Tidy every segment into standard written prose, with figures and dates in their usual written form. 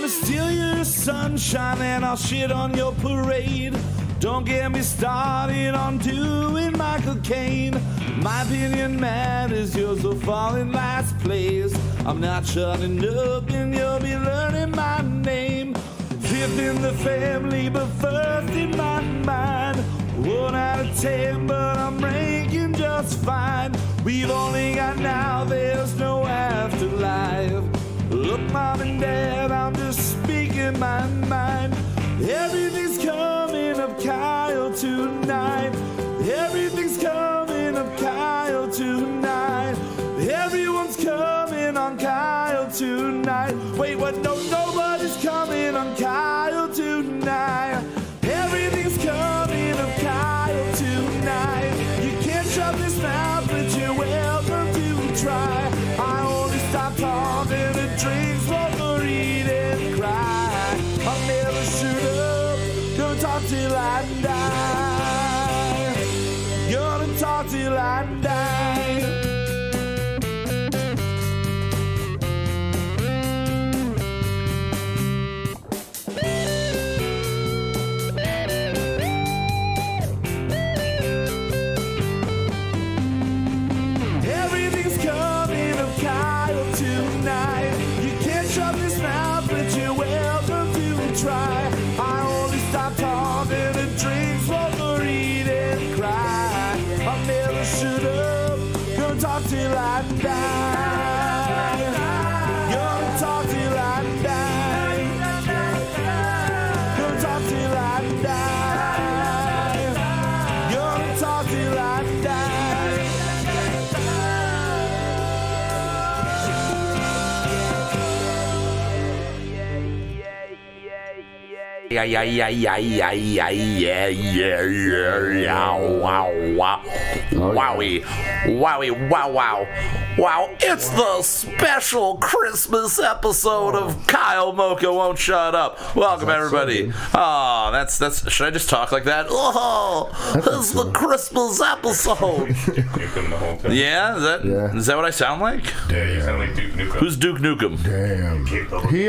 gonna steal your sunshine and I'll shit on your parade. Don't get me started on doing Michael Caine. My opinion matters, yours will fall in last place. I'm not shutting up and you'll be learning my name. Fifth in the family, but first in my mind. 1 out of 10, but I'm ranking just fine. We've only got now, there's no afterlife. Look, Mom and Dad, I'm just speaking my mind. Everything's coming up Kyle tonight. Everything's coming up Kyle tonight. Everyone's coming on Kyle tonight. Wait, what? No, nobody's coming on Kyle tonight. Everything's coming up Kyle tonight. You can't shut this mouth, but you're welcome to try. I only stop talking to drinks, smoke, or eat and cry. I'll never shoot up, gonna talk till I die. Gonna talk till I die. Everything's coming up Kyle tonight. You can't shut this mouth, but you're welcome to try. I only stop talking to drink, smoke, or eat and cry. I'll never shut up, gonna talk till I die. Gonna talk till I die. Gonna talk till I die. Gonna talk till I die. Wow, it's the special Christmas episode of Kyle Mocha Won't Shut Up. Welcome, everybody. Oh, that's should I just talk like that? Oh, it's the Christmas episode. Yeah, is that what I sound like? Yeah, you sound like Duke Nukem. Who's Duke Nukem? Damn. He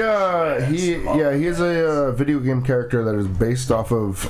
is a video game character that is based off of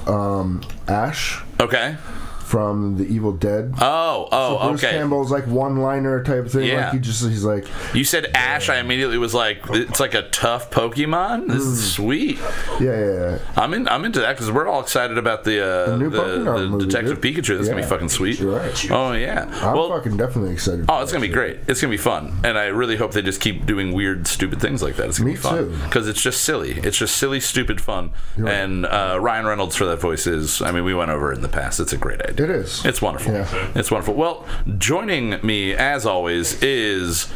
Ash. Okay. From the Evil Dead. Oh, so Bruce okay. Campbell's like one-liner type thing. Yeah. Like he's like. You said Ash. I immediately was like, it's like a tough Pokemon. This is sweet. Yeah. I'm into that because we're all excited about the movie, Detective dude. Pikachu. That's gonna be fucking sweet. You're right. Oh yeah. I'm fucking definitely excited. Oh, it's gonna be great. It's gonna be fun, and I really hope they just keep doing weird, stupid things like that. It's gonna be fun because it's just silly. It's just silly, stupid fun. And Ryan Reynolds for that voice is. I mean, we went over it in the past. It's a great idea. It is. It's wonderful. Yeah. It's wonderful. Well, joining me as always is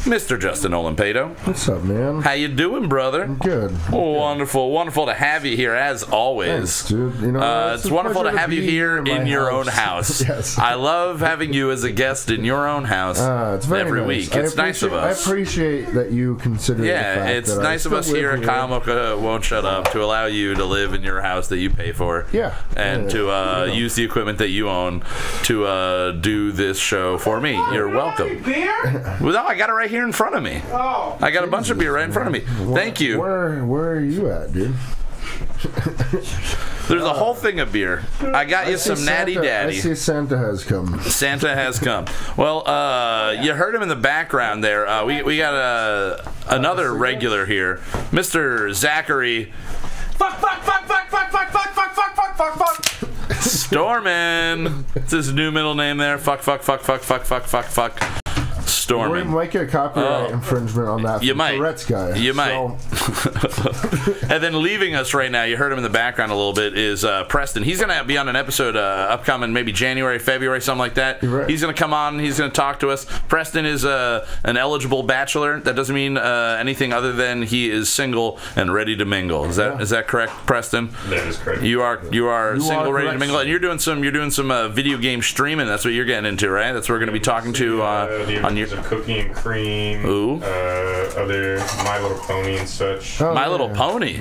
Mr. Justin Olimpedo. What's up, man? How you doing, brother? I'm good. Wonderful to have you here as always. Thanks, dude. You know, it's wonderful to have you here in your own house. Yes. I love having you as a guest in your own house it's very every nice. week. It's nice of us. I appreciate that you consider. Yeah, the fact it's that nice of us here at Kyle Mocha Won't Shut Up to allow you to live in your house that you pay for. Yeah. And to use the equipment that you own to do this show for me. You're welcome. Beer? Well, no, I got it right here in front of me. Oh. I got a bunch of beer right in front of me. Thank you. Where are you at, dude? There's a whole thing of beer. I got you some Natty Daddy. I see Santa has come. Santa has come. Well, you heard him in the background there. We got another regular here, Mr. Zachary. Fuck. Stormin. It's his new middle name there. Fuck. Stormin. We might get a copyright infringement on that. You might. Tourette's guy. You might. And then leaving us right now, you heard him in the background a little bit, is Preston. He's going to be on an episode upcoming maybe January, February, something like that. Right. He's going to come on. He's going to talk to us. Preston is an eligible bachelor. That doesn't mean anything other than he is single and ready to mingle. Is that correct, Preston? That is correct. You are single, ready to mingle, and you're doing some video game streaming. That's what you're getting into, right? That's what we're going to be talking to on your Cookie and Cream. Ooh. Other My Little Pony and such. My Little Pony.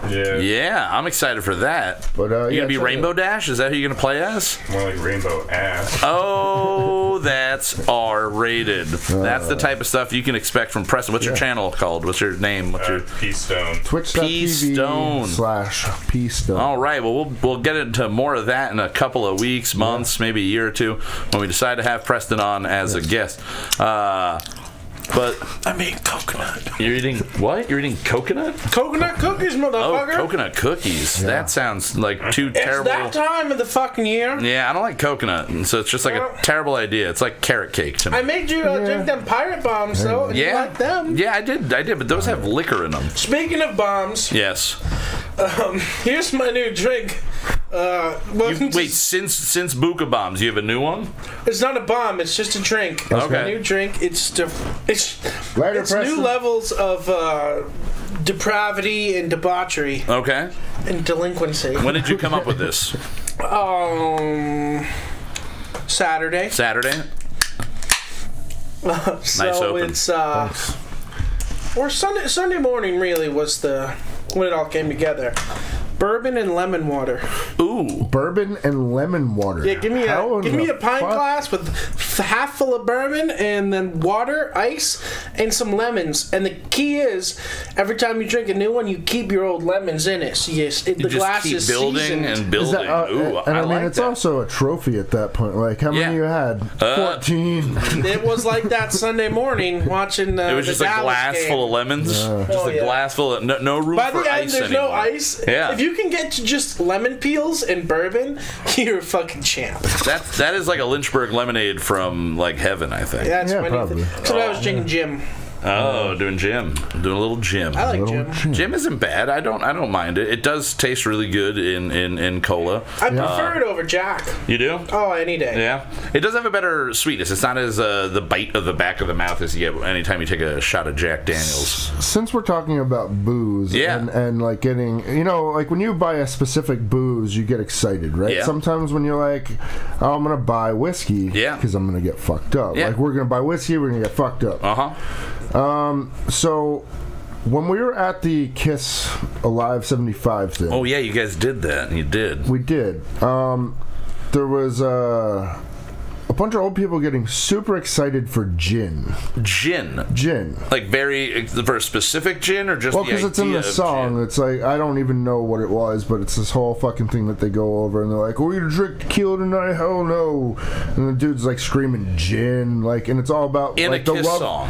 Yeah, I'm excited for that. But you gonna be Rainbow Dash? Is that who you're gonna play as? more like Rainbow Ass. Oh, Now that's R-rated. That's the type of stuff you can expect from Preston. What's your channel called? What's your name? What's your P-Stone. Twitch.tv/P-Stone. All right. Well, we'll get into more of that in a couple of weeks, months, maybe a year or two, when we decide to have Preston on as a guest. But I mean coconut. You're eating what? You're eating coconut? Coconut cookies, motherfucker. Oh, coconut cookies. Yeah. That sounds like too terrible. It's that time of the fucking year. Yeah, I don't like coconut, and so it's just like a terrible idea. It's like carrot cake to me. I made you drink them pirate bombs, though. And you like them. Yeah, I did, but those have liquor in them. Speaking of bombs. Yes. Here's my new drink. Wait, since Buka Bombs, you have a new one? It's not a bomb. It's just a drink. Okay. A new drink. It's new levels of depravity and debauchery. Okay. And delinquency. When did you come up with this? Saturday. Saturday. So nice open. It's or Sunday morning really was when it all came together. Bourbon and lemon water. Ooh, bourbon and lemon water. Yeah, give me a pint glass with half full of bourbon and then water, ice, and some lemons. And the key is, every time you drink a new one, you keep your old lemons in it. So the glass keep is building seasoned. and building. Ooh, and I mean, like it's that. also a trophy at that point. Like, how many you had? 14. It was like that Sunday morning watching it was just a glass game. full of lemons. Just a glass full of no room By for the end, ice there's anymore. no ice. Yeah. If you can get to just lemon peels and bourbon, you're a fucking champ. That is like a Lynchburg lemonade from like heaven, I think. Yeah, that's probably. That's what I was drinking gym. Oh, doing gym. Doing a little gym. I like gym. Gym isn't bad. I don't mind it. It does taste really good in cola. I prefer it over Jack. You do? Oh, any day. Yeah. It does have a better sweetness. It's not as the bite of the back of the mouth as you get anytime you take a shot of Jack Daniels. Since we're talking about booze and like getting, like when you buy a specific booze, you get excited, right? Yeah. Sometimes when you're like, oh, I'm going to buy whiskey because I'm going to get fucked up. Yeah. Like, we're going to buy whiskey, we're going to get fucked up. Uh-huh. So when we were at the Kiss Alive 75 thing. Oh, yeah, you guys did that. You did. We did. There was a bunch of old people getting super excited for gin. Gin? Like for a specific gin or just the idea because it's in the song. Gin? It's like, I don't even know what it was, but it's this whole fucking thing that they go over, and they're like, "Are we gonna drink tequila tonight? Hell no!" And the dude's like screaming gin, like, and it's all about in like a the Kiss love song.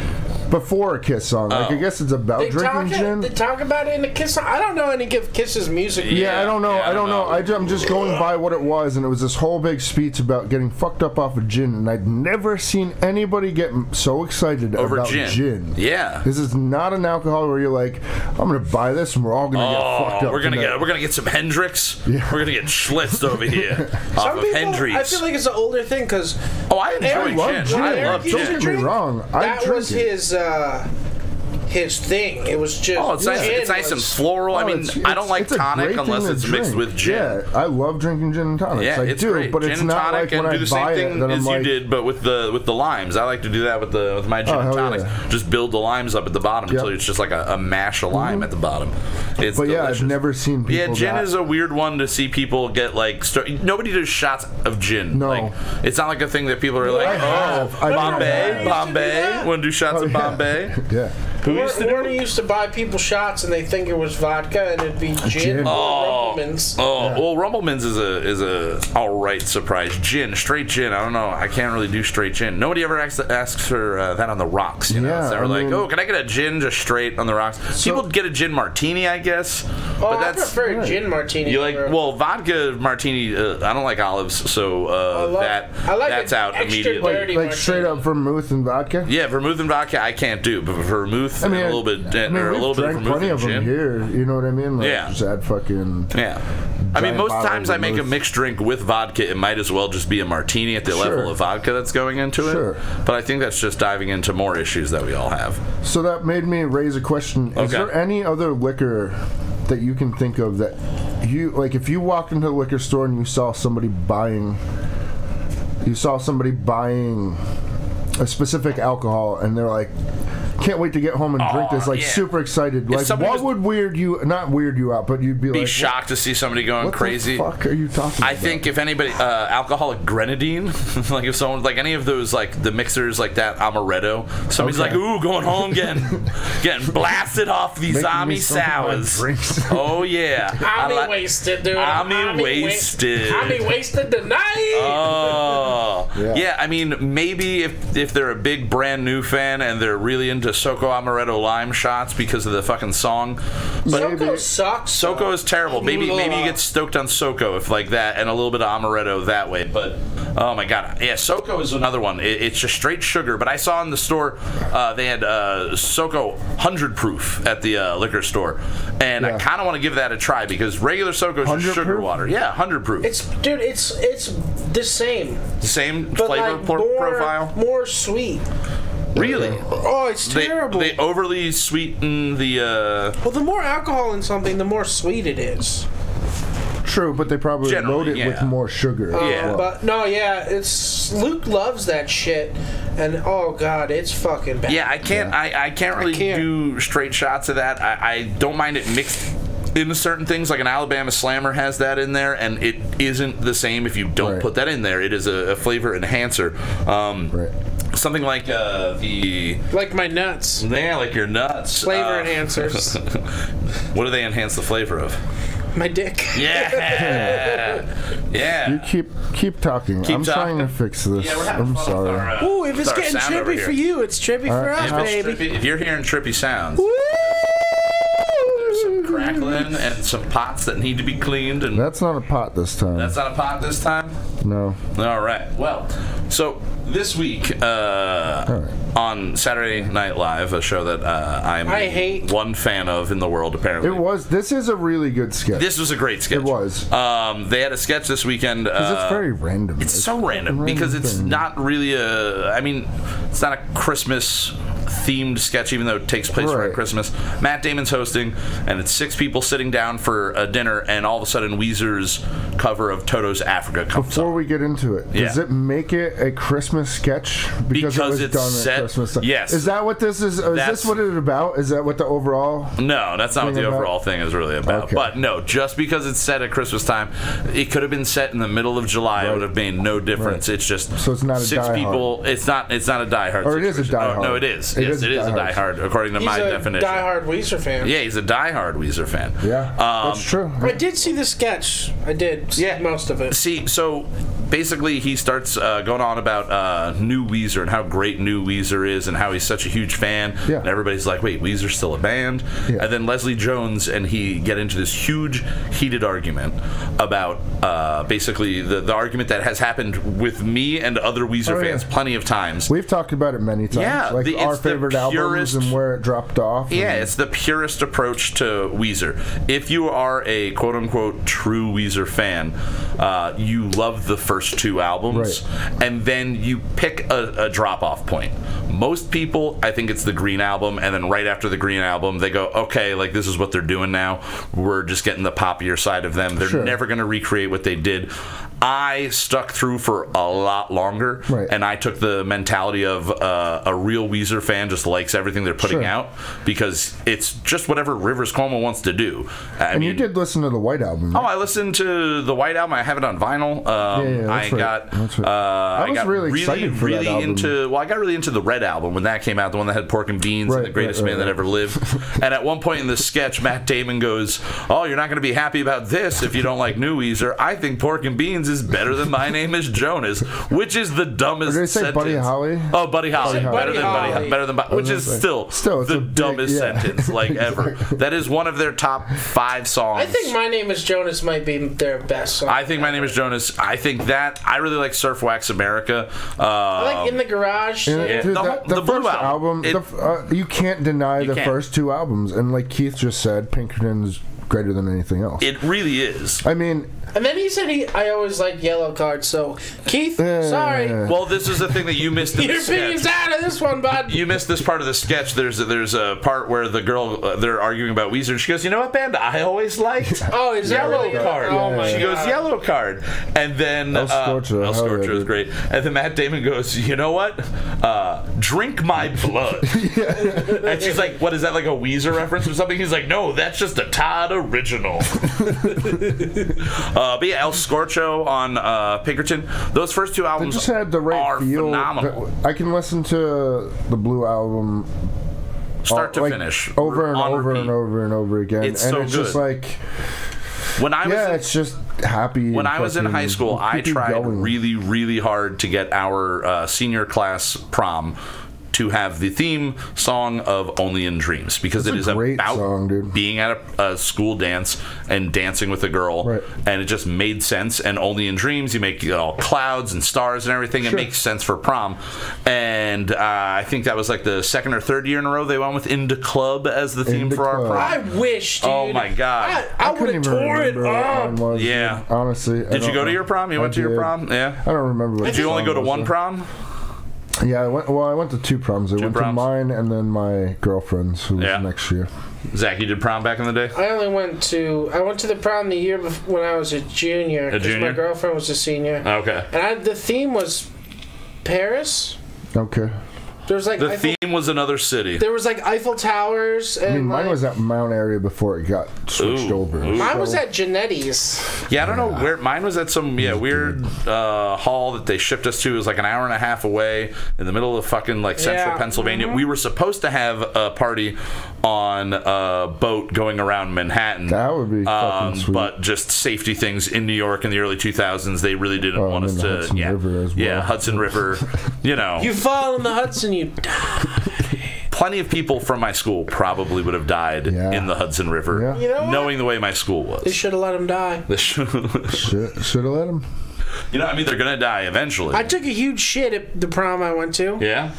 Before a Kiss song. Like, I guess it's about drinking gin. They talk about it in the Kiss song. I don't know any Kiss's music. Yeah, I don't know. I don't know. I'm just going by what it was, and it was this whole big speech about getting fucked up off of gin, and I'd never seen anybody get so excited over about gin. Yeah, this is not an alcohol where you're like, I'm gonna buy this and we're all gonna get fucked up. We're gonna get some Hendrix. Yeah. We're gonna get schlitzed over here off of Hendrix. I feel like it's an older thing because I enjoy gin. I love gin. Don't get me wrong. That was his thing. It was just it's nice and floral. I mean, I don't like tonic unless it's mixed with gin. Yeah, I love drinking gin and tonic. Yeah, it's great. But gin it's and not tonic, like when and do I the same buy thing it that as I'm you like, did, but with the limes. I like to do that with my gin and tonics. Yeah. Just build the limes up at the bottom until it's just like a mash of lime at the bottom. It's delicious. I've never seen people. Yeah, gin is a weird one to see people get like. Nobody does shots of gin. No, like, it's not like a thing that people are like, Bombay. Want to do shots of Bombay? Yeah. Warner used to buy people shots and they think it was vodka and it'd be gin. Rumplemans. Well, Rumplemans is a all right surprise. Gin, straight gin. I don't know. I can't really do straight gin. Nobody ever asks for that on the rocks. You know, it's never like, can I get a gin just straight on the rocks? People get a gin martini, I guess. But I prefer gin martini. You vodka martini. I don't like olives, so that's out immediately. Like straight up vermouth and vodka. Yeah, vermouth and vodka I can't do, but vermouth and a little bit, or a little bit of vermouth plenty of them here. You know what I mean? Like, just add fucking. Yeah. I mean, most times I make a mixed drink with vodka. It might as well just be a martini at the level of vodka that's going into it. But I think that's just diving into more issues that we all have. So that made me raise a question. Is there any other liquor that you can think of that you like? If you walked into a liquor store and you saw somebody buying a specific alcohol, and they're like, can't wait to get home and drink this. Like super excited. Like what would not weird you out, but you'd be like shocked to see somebody going crazy. What the fuck are you talking about? I think if anybody alcoholic grenadine, like if someone like any of those like the mixers like that amaretto, somebody's like, ooh, going home getting blasted off these Ami sours. Oh yeah. Ami wasted, dude. Ami wasted. Ami wasted tonight. Oh. Yeah, I mean maybe if they're a big brand new fan and they're really into Soko Amaretto lime shots because of the fucking song. But Soko sucks. Soko is terrible. Maybe you get stoked on Soko if like that and a little bit of amaretto that way. But oh my god, yeah, Soko is another one. It's just straight sugar. But I saw in the store they had Soko 100 proof at the liquor store, and I kind of want to give that a try because regular Soko is just sugar water. Yeah, 100 proof. It's the same. The same but flavor like profile. More sweet. Really? Oh, it's terrible. They overly sweeten the. Well, the more alcohol in something, the more sweet it is. True, but they probably load it with more sugar. But no, it's Luke loves that shit, and oh god, it's fucking bad. Yeah, I can't really do straight shots of that. I don't mind it mixed into certain things, like an Alabama Slammer has that in there, and it isn't the same if you don't put that in there. It is a flavor enhancer. Something like like my nuts. Yeah, like your nuts. Flavor enhancers. What do they enhance the flavor of? My dick. Yeah. Yeah. You keep talking. I'm trying to fix this. Yeah, I'm sorry. Ooh, if it's getting trippy for you, it's trippy for us, baby. If you're hearing trippy sounds. Crackling and some pots that need to be cleaned, and that's not a pot this time. That's not a pot this time? No. All right. Well, so this week on Saturday Night Live, a show that I hate one fan of in the world, apparently. This is a really good sketch. This was a great sketch. It was. They had a sketch this weekend. Because it's very random. It's so random because it's not really it's not a Christmas themed sketch, even though it takes place around Christmas. Matt Damon's hosting, and it's 6 people sitting down for a dinner, and all of a sudden Weezer's cover of Toto's Africa comes Before we get into it, does it make it a Christmas sketch? Because it was it's done set, at Christmas time. Yes. Is that what this is? Is this what it's about? Is that what the overall? No, that's not what the overall thing is really about. Okay. But no, just because it's set at Christmas time, it could have been set in the middle of July. It would have made no difference. It's just so it's not a 6 people. It's not a Die Hard. Or it is a Die Hard. No, it is. Yes, it is a Die Hard according to my definition. He's a Die Hard Weezer fan. Yeah, he's a Die Hard Weezer fan. Yeah, that's true. I did see the sketch. I did. Yeah, most of it. See, so basically he starts going on about new Weezer and how great new Weezer is and how he's such a huge fan. Yeah. And everybody's like, wait, Weezer's still a band? Yeah. And then Leslie Jones and he get into this huge, heated argument about basically the argument that has happened with me and other Weezer fans plenty of times. We've talked about it many times. Yeah, like our favorite albums and where it dropped off. Yeah, it's the purest approach to Weezer. If you are a quote-unquote true Weezer fan, you love the first 2 albums, and then you pick a drop-off point. Most people, I think it's the Green Album, and then right after the Green Album, they go, okay, like this is what they're doing now. We're just getting the poppier side of them. They're never going to recreate what they did. I stuck through for a lot longer, and I took the mentality of a real Weezer fan just likes everything they're putting out because it's just whatever Rivers Cuomo wants to do. I mean, you did listen to the White Album. Right? Oh, I listened to the White Album. I have it on vinyl. I got really excited for that album. I got really into the Red Album when that came out, the one that had Pork and Beans and The Greatest Man That Ever Lived. And at one point in the sketch, Matt Damon goes, "Oh, you're not going to be happy about this if you don't like new Weezer. I think Pork and Beans is better than My Name Is Jonas," which is the dumbest sentence. Did they say Buddy Holly? Oh, Buddy Holly. Better than which is still the dumbest sentence like ever. That is one of their top 5 songs. I think My Name Is Jonas might be their best song. I think My Name Is Jonas. I think that I really like Surf Wax America. I like In the Garage. Dude, the first album, you can't deny the first 2 albums, and like Keith just said, Pinkerton's greater than anything else. It really is. I mean, and then he said I always like yellow cards. So Keith, sorry. Well, this is the thing that you missed in Your the sketch. opinion's out of this one, bud. You missed this part of the sketch. There's a part where the girl they're arguing about Weezer, and she goes, "You know what band I always liked? Oh, is that Yellow really? Card." Oh my She goes, God. "Yellow Card," and then El Scorcho, El hell yeah, Scorcho is dude. great. And then Matt Damon goes, "You know what? Drink my blood." And she's like, "What is that, like a Weezer reference or something?" He's like, "No, that's just a Todd original." But yeah, El Scorcho on Pinkerton. Those first two they albums just had the right are feel. phenomenal. I can listen to the Blue album Start to like, finish. over and on over repeat. and over and over again. It's and so it's just good. like, When I was yeah, in, it's just happy. when and I was in fucking high school, I keep you tried going. really, really hard to get our senior class prom to have the theme song of Only in Dreams, because That's it is a great about song, dude. being at a school dance and dancing with a girl, Right. and it just made sense. And Only in Dreams, you make all clouds and stars and everything. It makes sense for prom. And I think that was like the second or third year in a row they went with Into Club as the theme Into for our Club. prom. I wish, dude. Oh my God. I couldn't would have even tore it remember what up. mine was, Yeah. dude. Honestly. Did you go to your prom? You went to your prom? Yeah. I don't remember. What Did the you only song go to was, one though. prom? Yeah, I went to two proms. I went proms? to mine and then my girlfriend's, who was Yeah. next year. Zach, you did prom back in the day? I went to the prom the year when I was a junior. Because junior? my girlfriend was a senior. Okay. And the theme was Paris. Okay. There was like The theme was another city. There was like Eiffel Towers. And I mean, mine like, was at Mount Area before it got switched Ooh, over. ooh. Mine was at Genetti's. Yeah, I don't know where. Mine was at some weird hall that they shipped us to. It was like an hour and a half away in the middle of fucking like central Yeah. Pennsylvania. We were supposed to have a party on a boat going around Manhattan. That would be fucking sweet. But just safety things in New York in the early 2000s, they really didn't want us and to. the Hudson River as well. Yeah, Hudson River. You know, You fall in the Hudson, you die. plenty of people from my school probably would have died Yeah. in the Hudson River, Yeah. You know what? knowing the way my school was. They should have let him die. Should have let him. You know, I mean, they're gonna die eventually. I took a huge shit at the prom I went to. Yeah.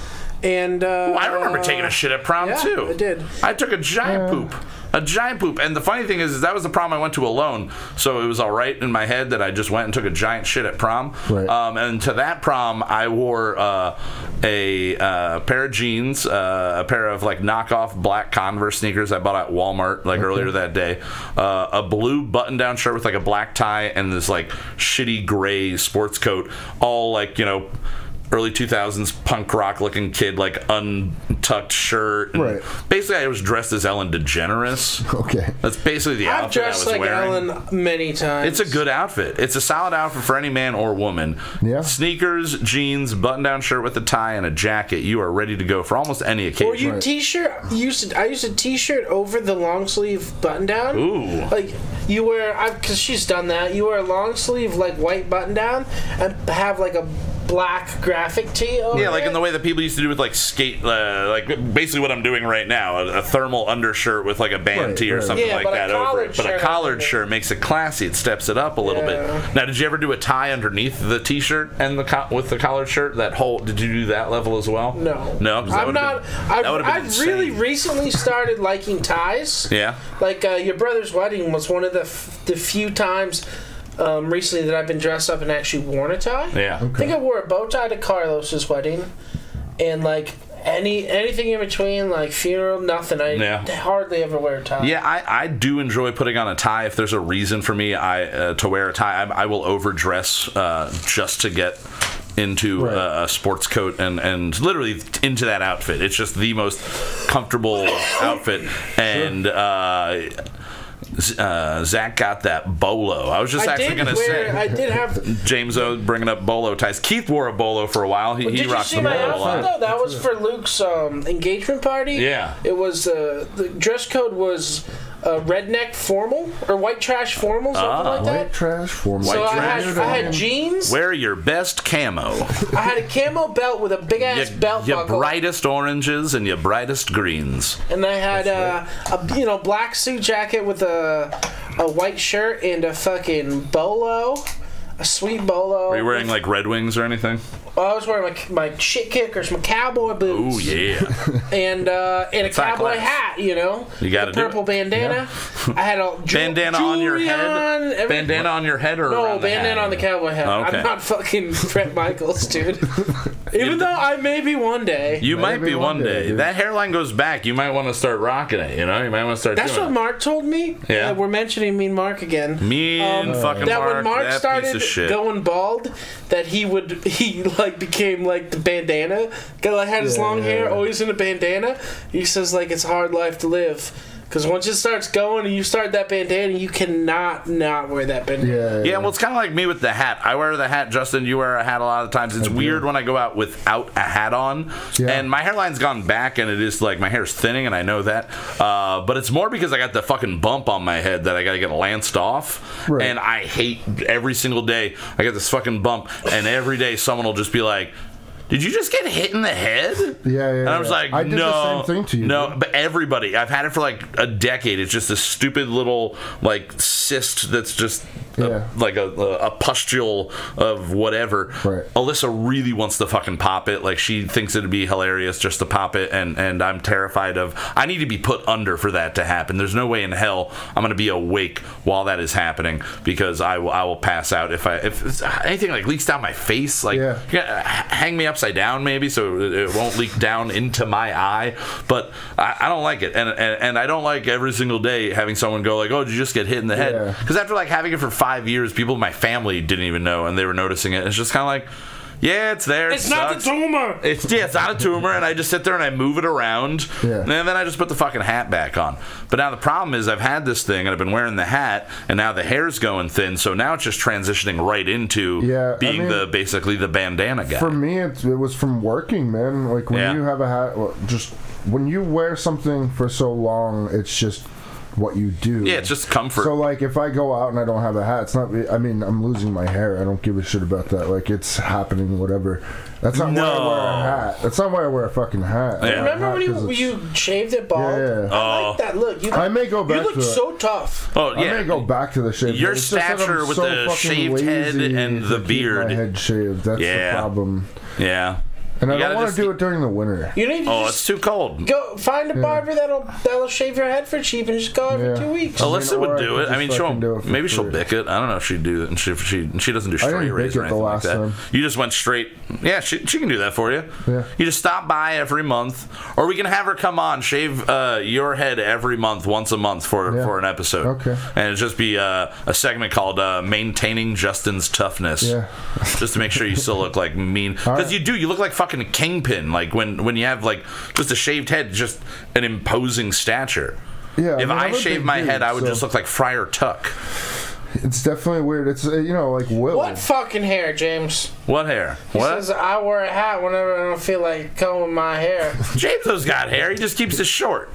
And Well, I remember taking a shit at prom yeah, too. I did. I took a giant poop. A giant poop. And the funny thing is that was the prom I went to alone. So it was all right in my head that I just went and took a giant shit at prom. Right. And to that prom, I wore a pair of jeans, a pair of like knockoff black Converse sneakers I bought at Walmart like earlier that day, a blue button-down shirt with like a black tie, and this like shitty gray sports coat, all like, you know, early 2000s punk rock looking kid, like untucked shirt. And Right. basically, I was dressed as Ellen DeGeneres. Okay. That's basically the I've outfit I dressed was like wearing. Ellen many times. It's a good outfit. It's a solid outfit for any man or woman. Yeah. Sneakers, jeans, button-down shirt with a tie, and a jacket. You are ready to go for almost any occasion. Or you Right. t-shirt. I used a t-shirt over the long sleeve button down. Ooh. Like you wear, because she's done that. You wear a long sleeve like white button down and have like a black graphic tee over Yeah, like in it. the way that people used to do with like skate, like basically what I'm doing right now, a thermal undershirt with like a band Right, tee or right. something Yeah, like but a that over collared it. But a shirt collared underneath. shirt makes it classy. It steps it up a little Yeah. bit. Now, did you ever do a tie underneath the t-shirt and with the collared shirt? That whole, did you do that level as well? No. No, 'cause that I'm would've not. been- that would've been I've really insane. recently started liking ties. Yeah. Like your brother's wedding was one of the few times recently that I've been dressed up and actually worn a tie. Yeah. I think I wore a bow tie to Carlos's wedding, and like anything in between, like funeral, nothing. I hardly ever wear a tie. Yeah, I do enjoy putting on a tie. If there's a reason for me to wear a tie, I will overdress just to get into a sports coat and literally into that outfit. It's just the most comfortable outfit. And Zach got that bolo. I was just actually going to say. I did have. James O bringing up bolo ties. Keith wore a bolo for a while. He Did you rocked see the my bolo a outfit lot. though? That was for Luke's engagement party. Yeah. It was the dress code was redneck formal or white trash formal, something like that. White trash form. So White I trash had jeans. Wear your best camo. I had a camo belt with a big ass belt Your buckle. brightest oranges and your brightest greens. And I had a black suit jacket with a white shirt and a fucking bolo, a sweet bolo. Were you wearing like Red Wings or anything? I was wearing my shit kickers, my cowboy boots. Oh yeah. And a high cowboy class. hat. You know, You gotta the do purple it. bandana. I had a bandana on your head. Bandana on your head or no around bandana the on the cowboy hat. Okay. I'm not fucking Bret Michaels, dude. Even though I may be one day. You might be one day. dude. That hairline goes back. You might want to start rocking it. You know, you might want to start. That's doing what Mark told me. Yeah. We're mentioning Mean Mark again. Fucking that Mark. when Mark that started piece of shit. going bald, that he like became like the bandana. Like had his long hair, always in a bandana. He says like it's a hard life to live. Because once it starts going and you start that bandana, you cannot not wear that bandana. Yeah, well, it's kind of like me with the hat. I wear the hat, Justin. You wear a hat a lot of times. It's weird when I go out without a hat on. Yeah. And my hairline's gone back, and it is like my hair's thinning, and I know that. But it's more because I got the fucking bump on my head that I got to get lanced off. Right. And I hate every single day. I get this fucking bump, and every day someone will just be like, did you just get hit in the head? Yeah. And I was like, I did no. the same thing to you. No, dude. but everybody. I've had it for like a decade. It's just a stupid little like cyst that's just like a pustule of whatever. Right. Alyssa really wants to fucking pop it. Like she thinks it'd be hilarious just to pop it, and I'm terrified of. I need to be put under for that to happen. There's no way in hell I'm gonna be awake while that is happening because I will pass out if it's anything like leaks down my face. Like hang me upside down maybe so it won't leak down into my eye. But I don't like it, and I don't like every single day having someone go like, oh, did you just get hit in the head? Because after like having it for 5 years, people in my family didn't even know, and they were noticing it. It's just kind of like, yeah, it's there. It's not the tumor. It's not a tumor, and I just sit there and I move it around, and then I just put the fucking hat back on. But now the problem is I've had this thing, and I've been wearing the hat, and now the hair's going thin, so now it's just transitioning right into being basically the bandana guy. For me, it was from working, man. Like when you have a hat, just when you wear something for so long, it's just what you do. Yeah, it's just comfort. So like if I go out and I don't have a hat, it's not, I mean, I'm losing my hair. I don't give a shit about that. Like it's happening, whatever. That's not why I wear a hat. That's not why I wear a fucking hat. Yeah. Remember when you shaved it bald? Yeah. I like that look. I may go back You look to so tough. Oh yeah, I may go back to the shave. Your It's just that stature I'm with so the fucking shaved head lazy and the to keep beard. my head shaved. That's the problem. Yeah. And I You don't gotta want just to do it during the winter. You need to Oh, just it's too cold. go find a barber that'll shave your head for cheap and just go every 2 weeks. Alyssa would or I do could it. I just mean, fucking do it for maybe she'll free. bick it. I don't know if she'd do it. And she doesn't do straight didn't rays bick or it the anything like last that. time. You just went straight. Yeah, she can do that for you. Yeah. You just stop by every month, or we can have her come on, shave your head every month, once a month for an episode. Okay. And it'd just be a segment called "Maintaining Justin's Toughness." Yeah. Just to make sure you still look like mean, because right. you do. You look like fucking Kingpin. Like when you have like just a shaved head, just an imposing stature. Yeah. If I I'm a shaved big my dude, head, I would so just look like Friar Tuck. It's definitely weird. It's like Will. What fucking hair, James? What hair? He What? says I wear a hat whenever I don't feel like combing my hair. James got hair. He just keeps it short.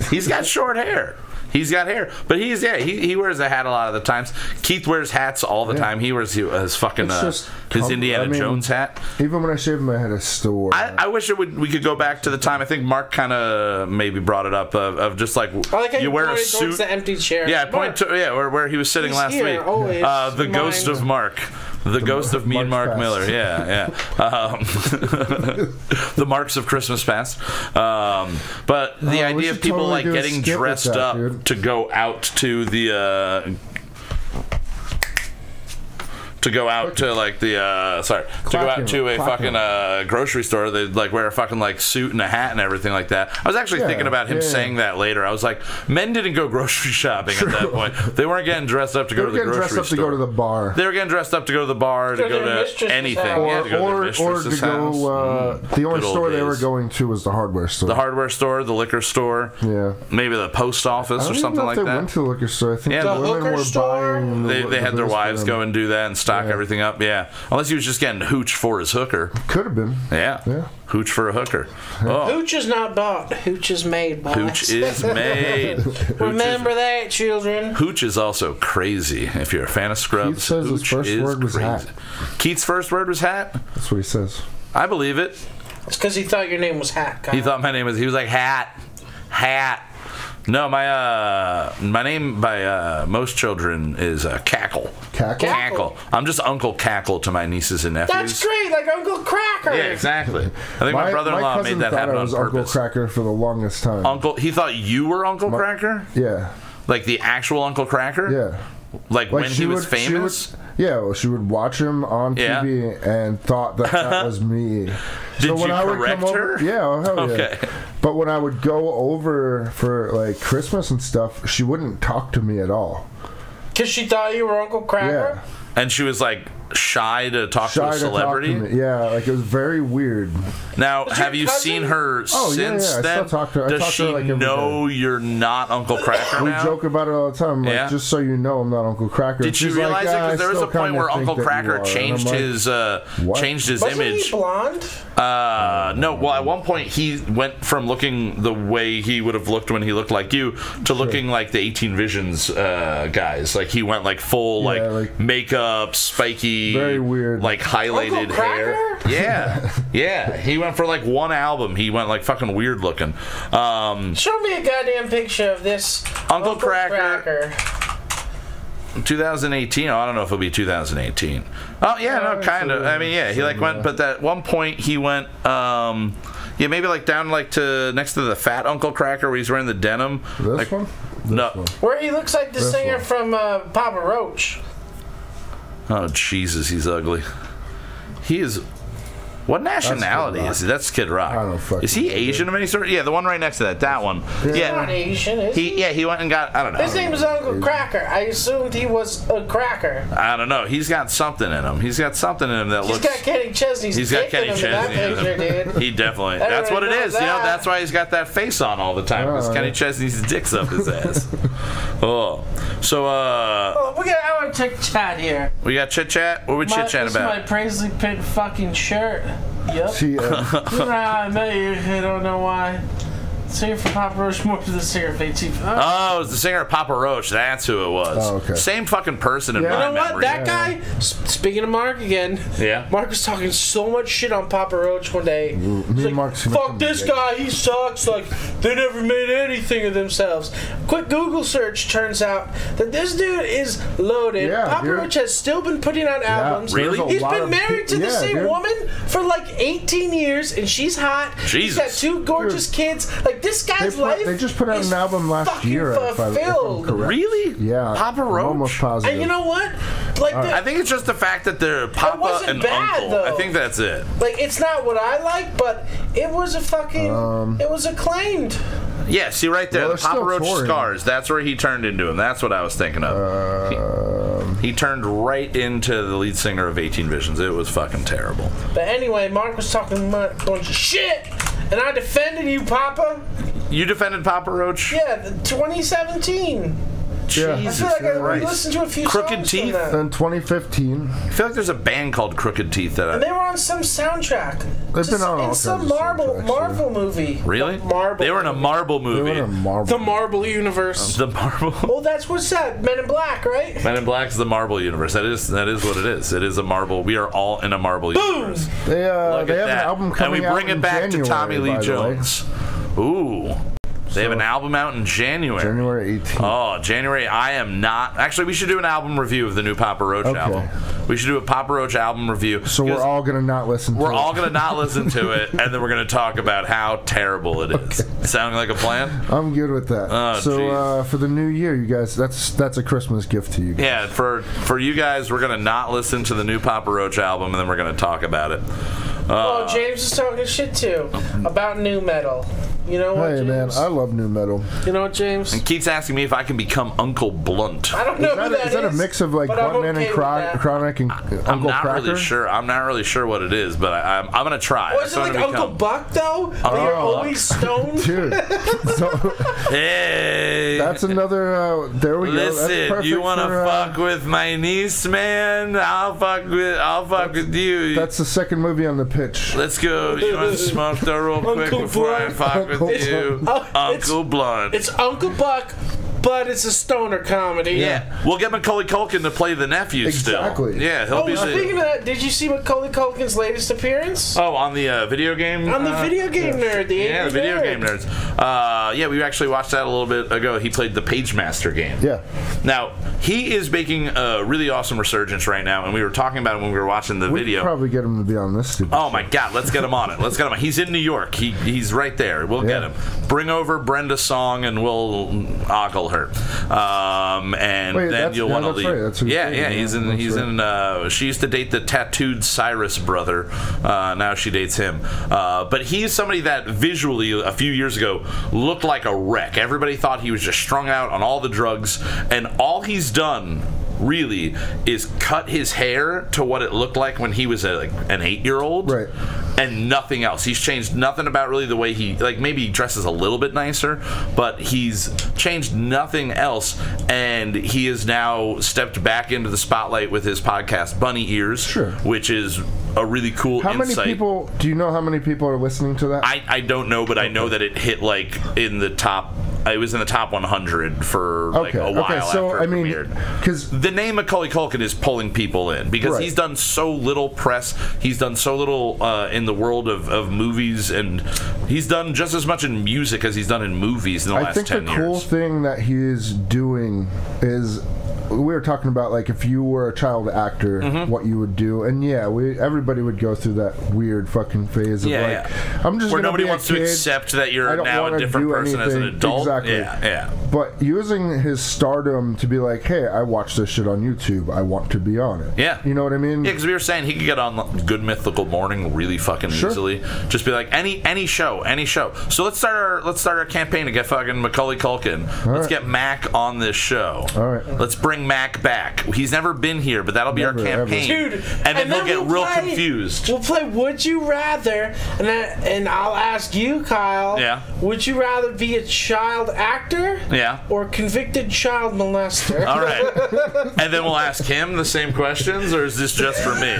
He's got short hair. He's got hair, but he wears a hat a lot of the times. Keith wears hats all the time. He wears his fucking his Indiana Jones hat. Even when I shaved my head, I still wore it. I wish we could go back to the time. I think Mark kind of maybe brought it up of just like I like how you wear a suit. towards the empty chair. Yeah, where he was sitting He's last here, week. always. The ghost of Mark. The ghost of me and Mark Mark's Miller. Past. Yeah. The marks of Christmas past. But the we idea of should people totally like do a getting skit with dressed that, up dude. to go out to the. To go out to like the to go out to a fucking grocery store, they'd like wear a fucking like suit and a hat and everything like that. I was actually thinking about him saying that later. I was like, men didn't go grocery shopping at that point. They weren't getting dressed up to go to the grocery store. Dressed up to go to the bar. They were getting dressed up to go to the bar, to go to anything, to go to their mistress's house. The only Good store old they were days. going to was the hardware store. The hardware store, the liquor store, maybe the post office or something like they that. went to the liquor store. I think Yeah, the the women hooker were store? buying. They had their wives go and do that and stock everything up. Yeah, unless he was just getting hooch for his hooker. Could have been. Yeah. Hooch for a hooker. Oh. Hooch is not bought. Hooch is made, boys. Hooch is made. Remember that, children. Hooch is also crazy. If you're a fan of Scrubs, Keith says his Hooch first is word was crazy. hat. Keith's first word was hat? That's what he says. I believe it. It's because he thought your name was Hat. Kyle. He thought my name was. He was like hat. No, my name by most children is Cackle. Cackle? I'm just Uncle Cackle to my nieces and nephews. That's great, like Uncle Cracker. Yeah, exactly. I think my brother-in-law made that happen on purpose. Uncle Cracker for the longest time. He thought you were Uncle Cracker? Yeah. Like the actual Uncle Cracker? Yeah. Like when he was famous? She would watch him on TV and thought that was me. Did you correct her? Yeah, hell okay. Yeah. But when I would go over for like Christmas and stuff, she wouldn't talk to me at all. Because she thought you were Uncle Cracker? Yeah. And she was like shy to talk to a celebrity? Yeah, like it was very weird. Now, have you seen her since then? I still talk to her. Does she like know you're not Uncle Cracker We now? joke about it all the time. Like, just so you know, I'm not Uncle Cracker. Did you realize it? Because there was a point where Uncle Cracker changed his image. Wasn't he blonde? No. Well, at one point he went from looking the way he would have looked when he looked like you to looking like the 18 Visions guys. Like he went like full like makeup, spiky, very weird, like highlighted hair. Yeah. He went for like one album. He went like fucking weird looking. Show me a goddamn picture of this Uncle Cracker. 2018. I don't know if it'll be 2018. Oh yeah, no, kind of. I mean, yeah, he like went, but at one point he went, maybe like down like to next to the fat Uncle Cracker where he's wearing the denim. This one? No. Where he looks like the singer from Papa Roach. Oh Jesus, he's ugly. He is. What nationality is he? That's Kid Rock. I don't fucking Is he Asian of any sort? Yeah, the one right next to that. That one. He's not Asian, is he? He went and got, I don't know. His name is Uncle Cracker. I assumed he was a cracker. I don't know. He's got something in him. He's got something in him that looks... He's got Kenny Chesney's dick in him in that picture, dude. He definitely... That's what it is. That. You know, that's why he's got that face on all the time. Because Kenny Chesney's dick's up his ass. Oh. So, we got our chit-chat here. We got chit-chat? What are we chit-chatting about? This is my Paisley Pit fucking shirt. Yep. You know how I met you. I don't know why. Singer for Papa Roach, more to the singer of AT. Oh, it was the singer of Papa Roach. That's who it was. Oh, okay. Same fucking person in my memory. You know what? That guy, speaking of Mark again, Mark was talking so much shit on Papa Roach one day. He's like, fuck this guy, he sucks. Like, they never made anything of themselves. Quick Google search turns out that this dude is loaded. Papa Roach has still been putting out albums. Really? He's been married to the same woman for like 18 years, and she's hot. Jesus. He's got 2 gorgeous kids. Like, this guy's life. They just put out an album last year. If I'm really? Yeah. Papa Roach? I'm almost positive. And you know what? Like, I think it's just the fact that they're Papa and Uncle. Though. I think that's it. Like, it's not what I like, but it was a fucking. It was acclaimed. Yeah, see right there, the Papa Roach scars. That's where he turned into him. That's what I was thinking of. He turned right into the lead singer of 18 Visions. It was fucking terrible. But anyway, Mark was talking a bunch of shit, and I defended you, Papa. You defended Papa Roach? Yeah, 2017. Jesus I feel like Christ. I listened to a few Crooked songs Teeth? from that. In 2015. I feel like there's a band called Crooked Teeth that and they were on some soundtrack. They've been on all kinds some of Marvel movie. Really? They were in a Marvel movie. They were in a Marvel. The Marvel Universe. The Marvel. Well, that's what's that? Men in Black, right? Men in Black's the Marvel Universe. That is what it is. It is a Marvel. We are all in a Marvel universe. They have an album coming out and we bring it back to Tommy Lee Jones. Ooh. They have an album out in January. January 18th. Oh, January. I am not. Actually, we should do an album review of the new Papa Roach album. We should do a Papa Roach album review. So we're all going to not listen to it. We're all going to not listen to it, and then we're going to talk about how terrible it is. Sounding like a plan? I'm good with that. Oh, so for the new year, you guys, that's a Christmas gift to you guys. Yeah, for you guys, we're going to not listen to the new Papa Roach album, and then we're going to talk about it. Well, James is talking shit too about new metal. You know what, Hey, James? man, I love new metal. You know what, James? And Keith's asking me if I can become Uncle Blunt. I don't know who that is. Is that a mix of like Buttman and Chronic and Uncle Cracker? I'm not really sure. I'm not really sure what it is, but I'm going to try. Was it like Uncle Buck, though? You're always stoned? Dude. Hey. That's another, there we go. Listen, you want to fuck with my niece, man? I'll fuck with you. That's the second movie on the pitch. Let's go. You want to smoke though real quick before I fuck with you? Uncle Blunt. It's Uncle Buck, but it's a stoner comedy. Yeah. We'll get Macaulay Culkin to play the nephew Exactly. still. Yeah, he'll be Speaking of that, did you see Macaulay Culkin's latest appearance? Oh, on the video game? On the video game nerd. The video game nerds. Yeah, we actually watched that a little bit ago. He played the Page Master game. Yeah. Now, he is making a really awesome resurgence right now, and we were talking about it when we were watching the video. Probably get him to be on this stupid Oh my God, let's get him on it. Let's get him on. He's in New York. He's right there. We'll get him. Bring over Brenda Song and we'll ogle her. And Wait, then you'll want to leave. Right. That's He's in she used to date the tattooed Cyrus brother. Now she dates him. But he's somebody that visually a few years ago looked like a wreck. Everybody thought he was just strung out on all the drugs, and all he's done really is cut his hair to what it looked like when he was an 8-year-old, right, and nothing else. He's changed nothing about really the way he, like, maybe he dresses a little bit nicer, but he's changed nothing else, and he has now stepped back into the spotlight with his podcast Bunny Ears, which is a really cool How many people, do you know how many people are listening to that? I don't know, but I know that it hit like in the top, it was in the top 100 for like a while after it premiered. Because the name Macaulay Culkin is pulling people in because he's done so little press, he's done so little in the world of movies, and he's done just as much in music as he's done in movies in the last 10 years. I think the cool thing that he is doing is, we were talking about, like, if you were a child actor, what you would do, and everybody would go through that weird fucking phase of I'm just where nobody wants to accept that you're now a different person as an adult. Exactly. But using his stardom to be like, hey, I watch this shit on YouTube, I want to be on it. Yeah, you know what I mean? Yeah, because we were saying he could get on Good Mythical Morning really fucking easily. Just be like any show. So let's start our campaign to get fucking Macaulay Culkin. Let's get Mac on this show. All right. Let's bring Mac back. He's never been here, but that'll be our campaign. Dude, and then he'll get real confused. We'll play Would You Rather, and I'll ask you, Kyle. Yeah. Would you rather be a child actor? Yeah. Or convicted child molester? All right. And then we'll ask him the same questions, or is this just for me?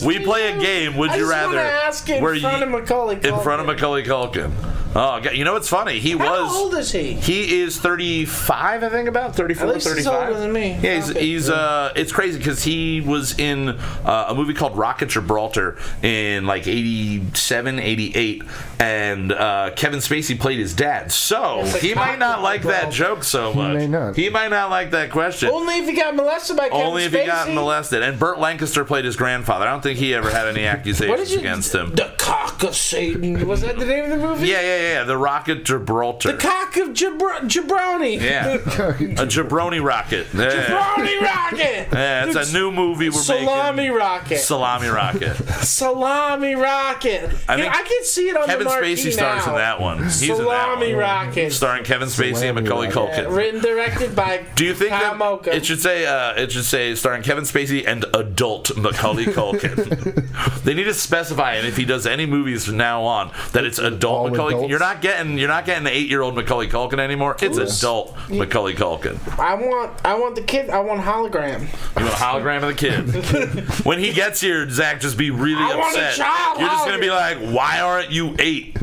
We play a game. Would you rather? Ask in front of Macaulay Culkin. In front of Macaulay Culkin. Oh, you know what's funny? How old is he? He is 35, I think, about 34, At least 35. He's older than me. Yeah, he's it's crazy because he was in a movie called Rocket Gibraltar in like 87, 88, and Kevin Spacey played his dad. So he might not like that joke so much. He may not. He might not like that question. Only if he got molested by Kevin Spacey. Only if he got molested. And Burt Lancaster played his grandfather. I don't think he ever had any accusations against him. The Cock of Satan. Was that the name of the movie? Yeah. The Rocket Gibraltar. The Cock of Jabroni. Yeah. A Jabroni Rocket. Yeah. Jabroni Rocket. Yeah, it's a new movie we're making. Salami Rocket. Salami Rocket. Salami Rocket. I can see it on Kevin the marquee Spacey stars in that one. He's Salami in that one. Rocket. Starring Kevin Spacey and Macaulay Culkin. Yeah, written directed by Do you think Kyle Mocha. It should say starring Kevin Spacey and adult Macaulay Culkin. They need to specify it if he does any movies from now on that it's adult Macaulay Culkin. You're not getting the 8-year-old Macaulay Culkin anymore. It's adult Macaulay Culkin. I want the kid. I want hologram. You want a hologram of the kid? When he gets here, Zach, just be really upset. Want a child You're just gonna be like, "Why aren't you 8?"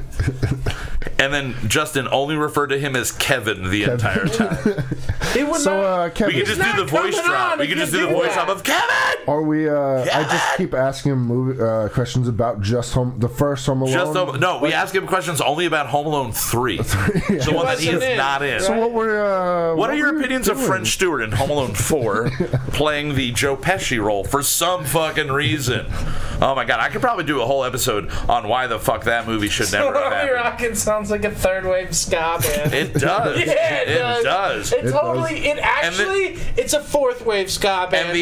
And then Justin only referred to him as Kevin the entire time. Kevin, we could just do the voice drop. We could just do the voice drop of Kevin. Are we? I just keep asking him questions about the first Home Alone. No, we ask him questions only about Home Alone 3, the one that he is not in. So what are your opinions of French Stewart in Home Alone 4 playing the Joe Pesci role for some fucking reason? Oh my God, I could probably do a whole episode on why the fuck that movie should never have happened. Rocket sounds like a third wave ska band. It does. Yeah, it does. It's a fourth wave ska band. And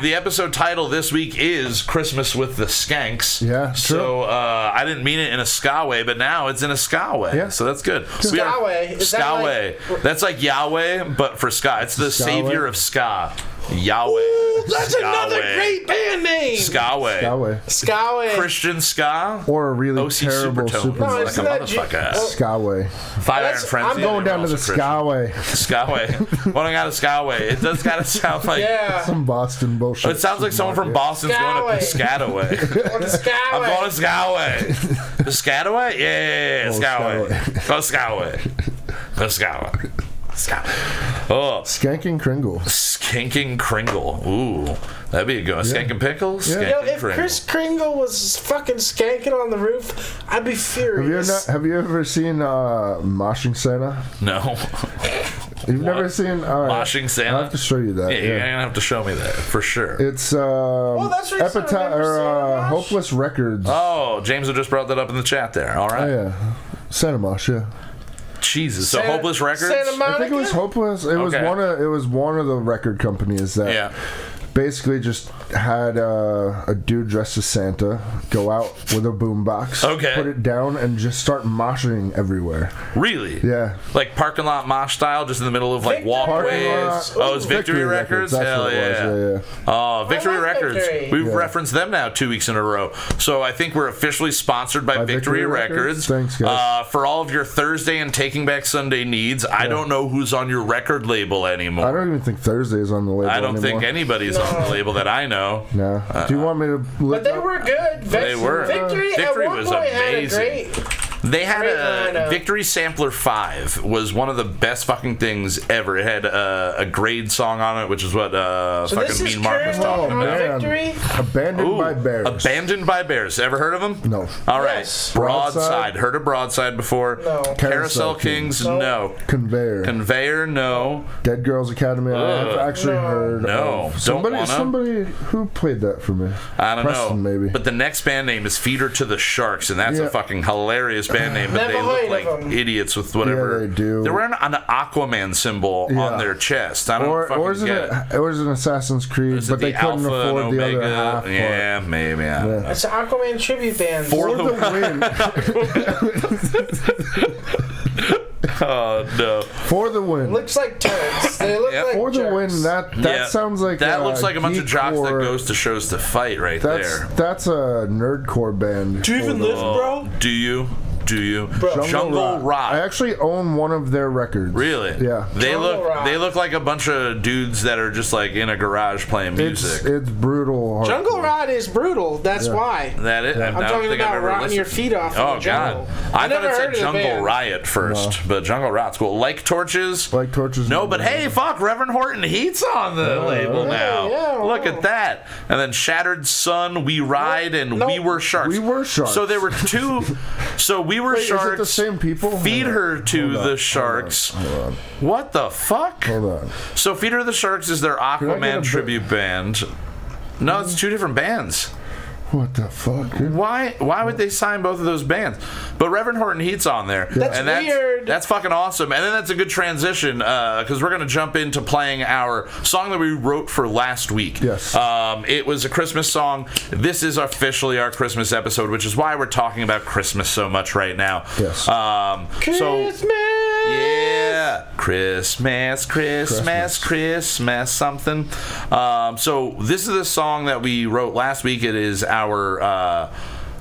the episode title this week is Christmas with the Skanks. Yeah, true. So I didn't mean it in a ska way, but now it's in a ska way. Yeah. So that's good. Ska way. Ska way. That's like Yahweh, but for ska. It's the savior of ska. Yahweh. Ooh, that's another great band name. Skaway. Christian ska. Or a really OC terrible Supertones. like a motherfucker. Skaway. Five Iron Frenzy. I'm going down to the Skaway. Skaway. What I got a Skaway. It does kind of sound like some Boston bullshit. It sounds like someone from Boston's going to Piscataway. I'm going to Skaway. Piscataway? Yeah. Skaway. Go Skaway. Oh, Skanking Kringle. Skanking Kringle. Ooh, that'd be a good one. Skanking Pickle? Yeah. Skanking If Chris Kringle was fucking skanking on the roof, I'd be furious. Have you ever seen Moshing Santa? No. You've never seen Moshing Santa? I'll have to show you that. Yeah, you're gonna have to show me that for sure. It's that's right, Hopeless Records. Oh, James had just brought that up in the chat there. All right. Oh, yeah. Santa Mosh, yeah. Jesus. So Hopeless Records? Santa Monica? I think it was Hopeless. It was one of the record companies that basically just had a dude dressed as Santa go out with a boombox, put it down, and just start moshing everywhere. Really? Yeah. Like parking lot mosh style, just in the middle of like walkways. Oh, it's Victory Records? Hell yeah. Oh, Victory Records. Victory. We've referenced them now 2 weeks in a row. So I think we're officially sponsored by Victory Records. Thanks, guys. For all of your Thursday and Taking Back Sunday needs, I don't know who's on your record label anymore. I don't even think Thursday is on the label I don't think anybody's on the label that I know. No. Do you want me to look But they up? were good. They were. Victory at one was point amazing. had a great... They had a lineup. Victory Sampler 5 was one of the best fucking things ever. It had a grade song on it, which is what fucking Mean Mark was talking about. Victory? Abandoned by Bears. Abandoned by Bears. Ever heard of them? No. All right. Yes. Broadside. Heard of Broadside before? No. Carousel Kings? No. Conveyor. Conveyor? No. Dead Girls Academy. I've actually heard of somebody who played that for me. I don't Preston, know. maybe. But the next band name is Feeder to the Sharks, and that's a fucking hilarious band name, but they look like idiots with whatever. Yeah, they do. They're wearing an Aquaman symbol on their chest. I don't fucking get it. It was an Assassin's Creed, but they couldn't afford the other half. Yeah, maybe. It's an Aquaman tribute band. For the win. Oh no! For the win. Looks like turds. They look like For the jerks. win. That sounds like that looks like a bunch of jocks that goes to shows to fight right there. That's a nerdcore band. Do you even listen, bro? Do you? Bro. Jungle Rot. I actually own one of their records. Really? Yeah. They look like a bunch of dudes that are just like in a garage playing music. It's brutal. Jungle Rot is brutal. That's why. That it? I'm talking about rotting your feet off. Oh in the jungle. God! I thought it said Jungle band. Riot first, but Jungle Rot's cool. Like Torches. Like Torches. No, but hey, fuck! Reverend Horton Heat's on the label now. Yeah, look at that. And then Shattered Sun, We Ride, and We Were Sharks. We Were Sharks. So there were two. So We Were Sharks. Is it the same people? Feed Her to the Sharks. Hold on. What the fuck? Hold on. So Feed Her to the Sharks is their Aquaman tribute band. No, it's two different bands. What the fuck? Dude? Why would they sign both of those bands? But Reverend Horton Heat's on there. That's weird. That's fucking awesome. And then that's a good transition because we're going to jump into playing our song that we wrote for last week. Yes. It was a Christmas song. This is officially our Christmas episode, which is why we're talking about Christmas so much right now. Yes. Christmas. Yeah. Christmas something. So this is the song that we wrote last week. It is our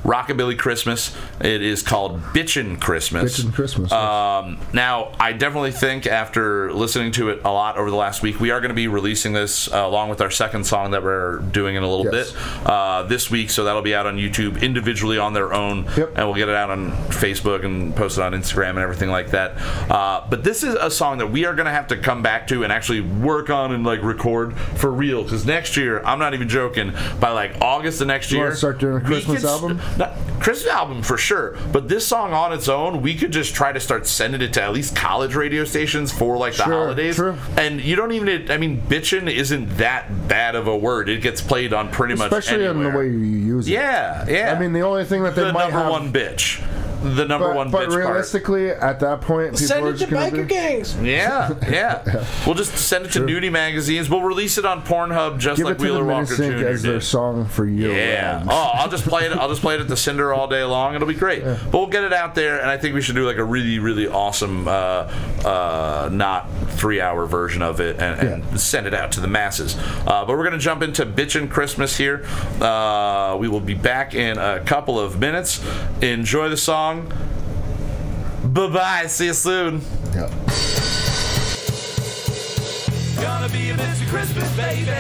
Rockabilly Christmas. It is called Bitchin' Christmas. Bitchin' Christmas. Now, I definitely think after listening to it a lot over the last week, we are going to be releasing this along with our second song that we're doing in a little bit this week. So that'll be out on YouTube individually on their own. Yep. And we'll get it out on Facebook and post it on Instagram and everything like that. But this is a song that we are going to have to come back to and actually work on and like record for real. Because next year, I'm not even joking, by like August of next year, want to start doing a Christmas album? Christmas album for sure, but this song on its own, we could just try to start sending it to at least college radio stations for like the holidays. True. And you don't even, I mean, bitchin' isn't that bad of a word. It gets played on pretty much especially anywhere. in the way you use it. Yeah. I mean, the only thing that they might have... The number one bitch. The number one bitch But realistically, at that point, people Send are it just to going biker gangs. Yeah. We'll just send it to nudie magazines. We'll release it on Pornhub just give like it to Wheeler the Walker Jr. Minisync as their did. song for year round. Oh, I'll just play it. I'll just play it at the Cinder all day long. It'll be great. Yeah. But we'll get it out there, and I think we should do like a really, really awesome, not 3-hour version of it, and send it out to the masses. But we're gonna jump into Bitchin' Christmas here. We will be back in a couple of minutes. Enjoy the song. Bye-bye. See you soon. Yeah. Gonna be a busy Christmas, baby.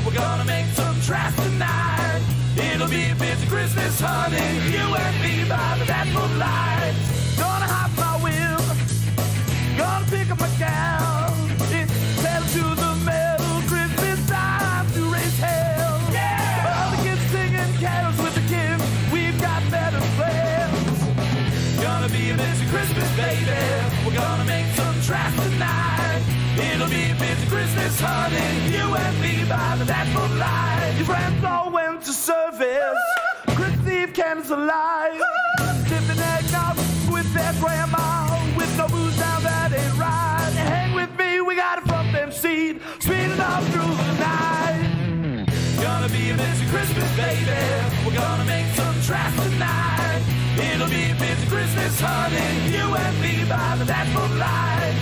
We're gonna make some trash tonight. It'll be a busy Christmas, honey. You and me by the that moonlight. Gonna hop my wheel. Gonna be a busy Christmas, baby. We're gonna make some tracks tonight. It'll be a busy Christmas, honey. You and me by the dashboard light. Your friends all went to service. Christmas Eve candles alight. Tipping eggnog with their grandma. With no booze down, that ain't right. Hang with me, we got a front bench seat. Speeding up through the night. Gonna be a busy Christmas, baby. We're gonna make some tracks tonight. It'll be a busy Christmas, honey. You and me by the dashboard light.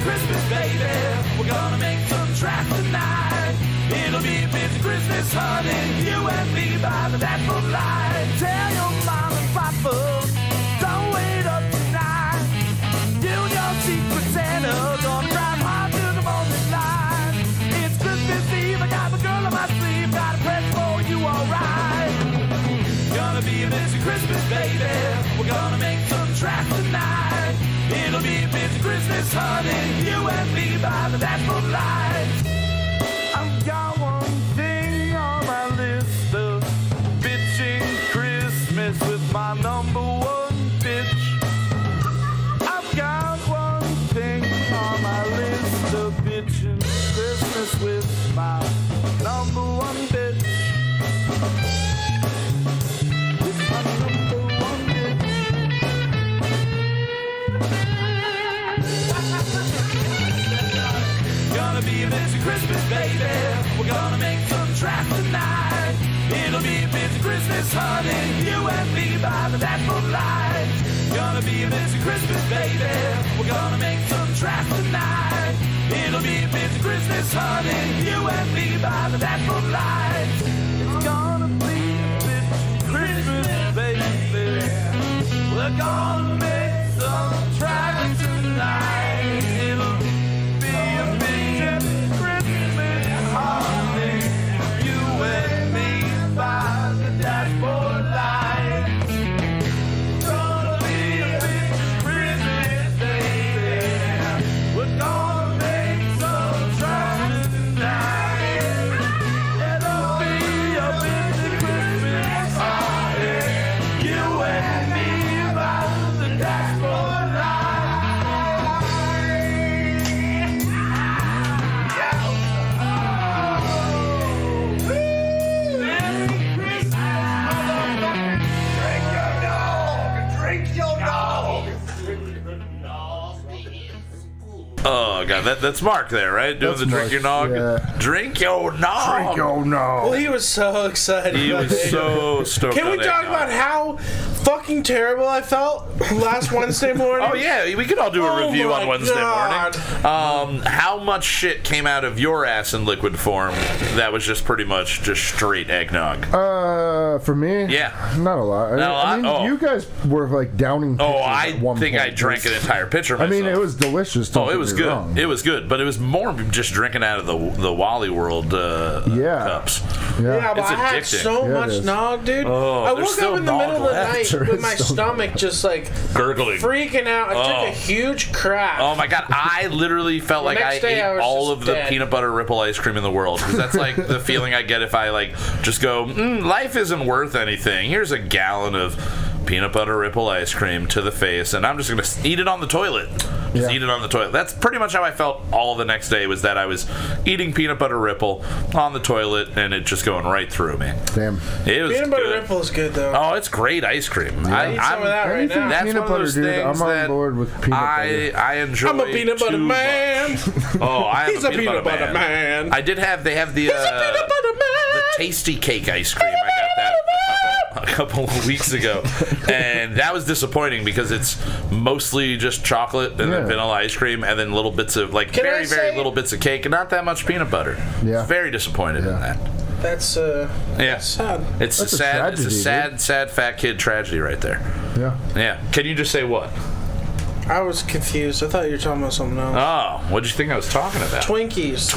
Christmas, baby. We're gonna make some tracks tonight. It'll be a busy Christmas, honey. You and me by the dashboard light. Tell your mom and papa, don't wait up tonight. You and your secret Santa gonna drive hard to the morning light. It's Christmas Eve, I got my girl on my sleeve. Got a present for you, alright. Gonna be a busy Christmas, baby. We're gonna make some tracks tonight. It'll be a busy Christmas, honey. You and me by the dashboard light. I've got one thing on my list of bitching Christmas with my number one bitch. I've got one thing on my list of bitching Christmas with my number one bitch. With my number one bitch. Gonna be a busy Christmas, baby. We're gonna make some tracks tonight. It'll be a busy Christmas, honey. You and me by the dashboard light. Gonna be a busy Christmas, baby. We're gonna make some tracks tonight. It'll be a busy Christmas, honey. You and me by the dashboard light. It's gonna be a busy Christmas, baby. We're gonna make some tracks tonight. It'll be a busy Christmas, honey. You and me by the dashboard light. Gonna be a busy Christmas, baby. We're gonna make some tracks tonight. It'll be a busy Christmas, honey. You and me by the dashboard light. Oh god, that's Mark there, right? Doing That's the drink Mark, your nog. yeah. Drink your nog. Drink your nog. Well, he was so excited. He about was it. so stoked. Can we on that talk nog. about how fucking terrible I felt last Wednesday morning? Oh yeah, we could all do a review on Wednesday morning. How much shit came out of your ass in liquid form that was just pretty much just straight eggnog? For me, Yeah. not a lot. I mean, Oh. you guys were like downing. Oh, pitchers I at one think point. I drank an entire pitcher I myself. mean, it was delicious. Don't Oh, it get was me good. wrong. It was good, but it was more just drinking out of the Wally World cups. Yeah, but It's I had addicting. so Yeah, it much is. nog, dude. Oh, I there's woke still up in the middle of the nog night left. There with is my still stomach just like Gurgling. freaking out. I took a huge crap. Oh my god, I literally felt like I next day ate I was all just of the dead. peanut butter ripple ice cream in the world. Because that's like the feeling I get if I like just go, life isn't worth anything. Here's a gallon of peanut butter ripple ice cream to the face, and I'm just gonna eat it on the toilet. Just eat it on the toilet. That's pretty much how I felt all the next day, was that I was eating peanut butter ripple on the toilet and it just going right through me. Damn. It was Peanut butter good. ripple is good though. Oh, it's great ice cream. I need some of that right Anything now. That's peanut one of those butter, dude. things I'm on that board with peanut butter. I enjoy. I'm a peanut butter too man. much. Oh, I am He's a peanut butter man. I did have. They have the He's a peanut butter man. the tasty cake ice cream. I got that a couple of weeks ago, and that was disappointing because it's mostly just chocolate and then vanilla ice cream, and then little bits of like Can I very say- little bits of cake, and not that much peanut butter. Yeah. Very disappointed in that. That's sad. That's It's That's a a sad, tragedy, sad fat kid tragedy right there. Yeah. Yeah. Can you just say what? I was confused. I thought you were talking about something else. Oh, what'd you think I was talking about? Twinkies.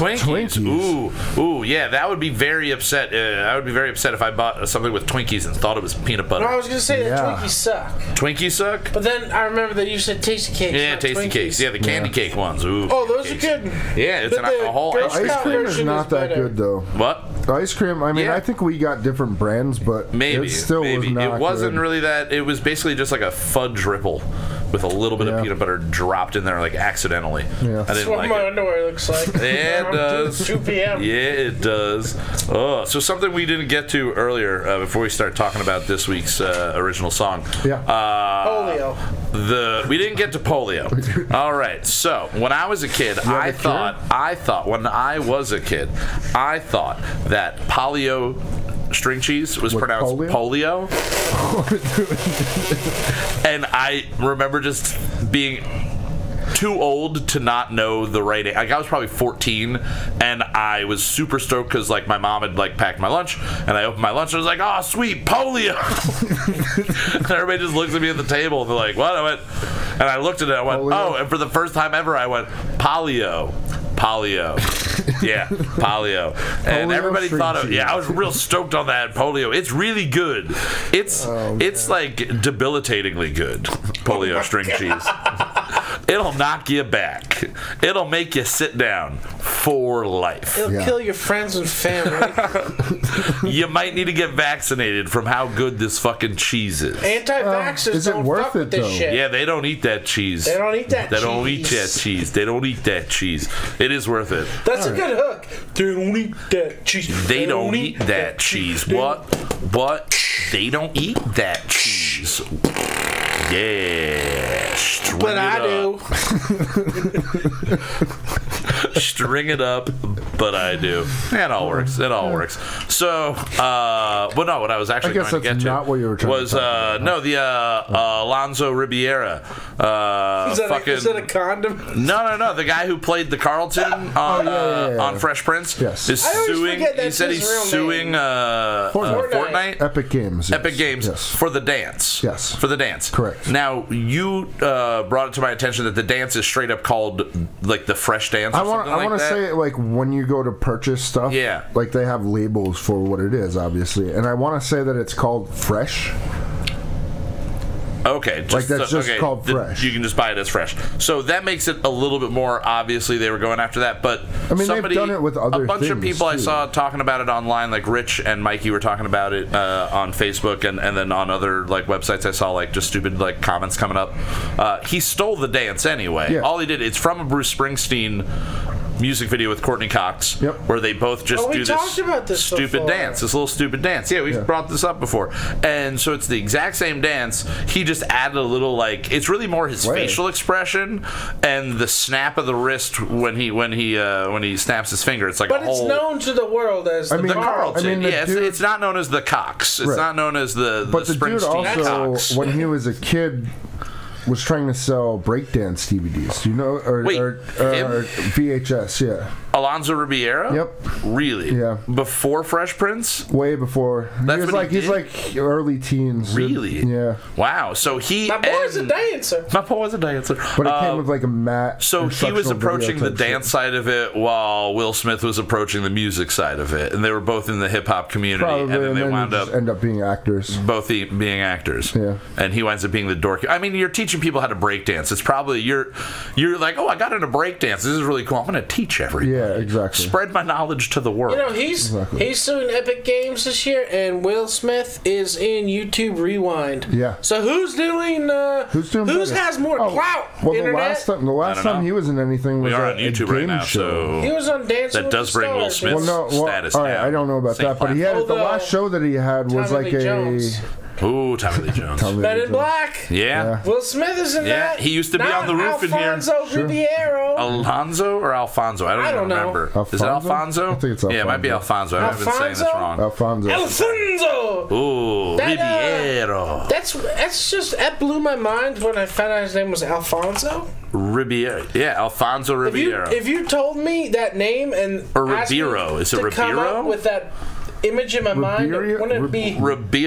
Ooh, yeah, that would be very upset. I would be very upset if I bought something with Twinkies and thought it was peanut butter. No, I was gonna say that Twinkies suck. Twinkies suck? But then I remember that you said Tasty Cakes. Yeah, Tasty Cakes. Yeah, the candy cake ones. Ooh. Oh, those are good. Yeah, it's a whole ice cream is not that good though. What? Ice cream. I mean, I think we got different brands, but it still was not. It wasn't good. really that. It was basically just like a fudge ripple with a little bit of peanut butter dropped in there, like accidentally. Yeah. I didn't like my it. underwear looks like. Yeah, it does. 2 p.m. Yeah, it does. Oh, so something we didn't get to earlier before we start talking about this week's original song. Yeah. Polio. We didn't get to polio. All right. So when I was a kid, I thought that polio string cheese was pronounced polio. And I remember just being too old to not know the right. Like, I was probably 14, and I was super stoked because like my mom had like packed my lunch, and I opened my lunch and I was like, "Oh, sweet polio!" And everybody just looks at me at the table and they're like, "What?" I went, and I looked at it. I went, polio. "Oh!" And for the first time ever, I went, "Polio." Yeah, polio. And everybody thought I was real stoked on that polio. It's really good. It's like debilitatingly good. Polio string cheese. It'll knock you back. It'll make you sit down for life. It'll kill your friends and family. You might need to get vaccinated from how good this fucking cheese is. Anti-vaxxers don't fuck with this shit. Yeah, they don't eat that cheese. They don't eat that cheese. They don't eat that cheese. They don't eat that cheese. It is worth it. That's a good hook. They don't eat that cheese. They don't eat that cheese. What? They don't eat that cheese. Yeah. But I do. String it up, but I do. It all works. So, what I was actually going to get to not what you were trying was to Alonso Ribeira. Is that a condom? No. The guy who played the Carlton on Fresh Prince is suing. He said he's suing Fortnite. Epic Games. Epic Games for the dance. Yes. For the dance. Correct. Now you brought it to my attention that the dance is straight up called like the Fresh Dance. I want to say like when you go to purchase stuff, like they have labels for what it is, obviously, and I want to say that it's called Fresh. Okay, called Fresh. You can just buy it as Fresh. So that makes it a little bit more. Obviously, they were going after that, but I mean, they've done it with other. A bunch of people I saw talking about it online, like Rich and Mikey were talking about it on Facebook, and then on other like websites I saw like just stupid like comments coming up. He stole the dance anyway. Yeah. All he did. It's from a Bruce Springsteen music video with Courtney Cox, where they both just do this stupid dance, this little stupid dance. Yeah, we've brought this up before, and so it's the exact same dance. He just added a little like it's really more his facial expression and the snap of the wrist when he snaps his finger. It's like it's known to the world as the Carlton. It's not known as the Cox. It's not known as the Springsteen dude also, Cox. When he was a kid, was trying to sell breakdance DVDs. Do you know? Or VHS, yeah. Alonso Ribeira? Yep. Really? Yeah. Before Fresh Prince? Way before. He's like early teens. Really? Yeah. Wow. So My boy's a dancer. But it came with like a mat. So he was approaching the dance side of it while Will Smith was approaching the music side of it. And they were both in the hip hop community. Probably, and then they wound up end up being actors. Both being actors. Yeah. And he winds up being the dork. I mean, you're teaching people how to break dance. It's probably you're like, oh, I got into break dance. This is really cool. I'm going to teach everybody. Yeah, exactly. Spread my knowledge to the world. You know, he's suing Epic Games this year, and Will Smith is in YouTube Rewind. Yeah. So who's has more clout? Well, Internet? the last time he was in anything was on YouTube right now, so he was on Dancing that does bring Will Smith's status down. I don't know about that, but he had the last show that he had was Tommy Lee Jones. Ooh, Tommy Lee Jones. Men in Black. Yeah. Will Smith is in that. He used to be on the roof in here. Alfonso Ribeiro. Alonzo or Alfonso? I don't remember. Alfonso? Is it Alfonso? I think it's Alfonso. Yeah, it might be Alfonso. I've been saying this wrong. Alfonso. Ooh, Ribeiro. That blew my mind when I found out his name was Alfonso. Ribeiro. Yeah, Alfonso Ribeiro. If you told me that name and or Ribeiro. Is it Ribeiro? Come up with that image in my mind. Wouldn't it be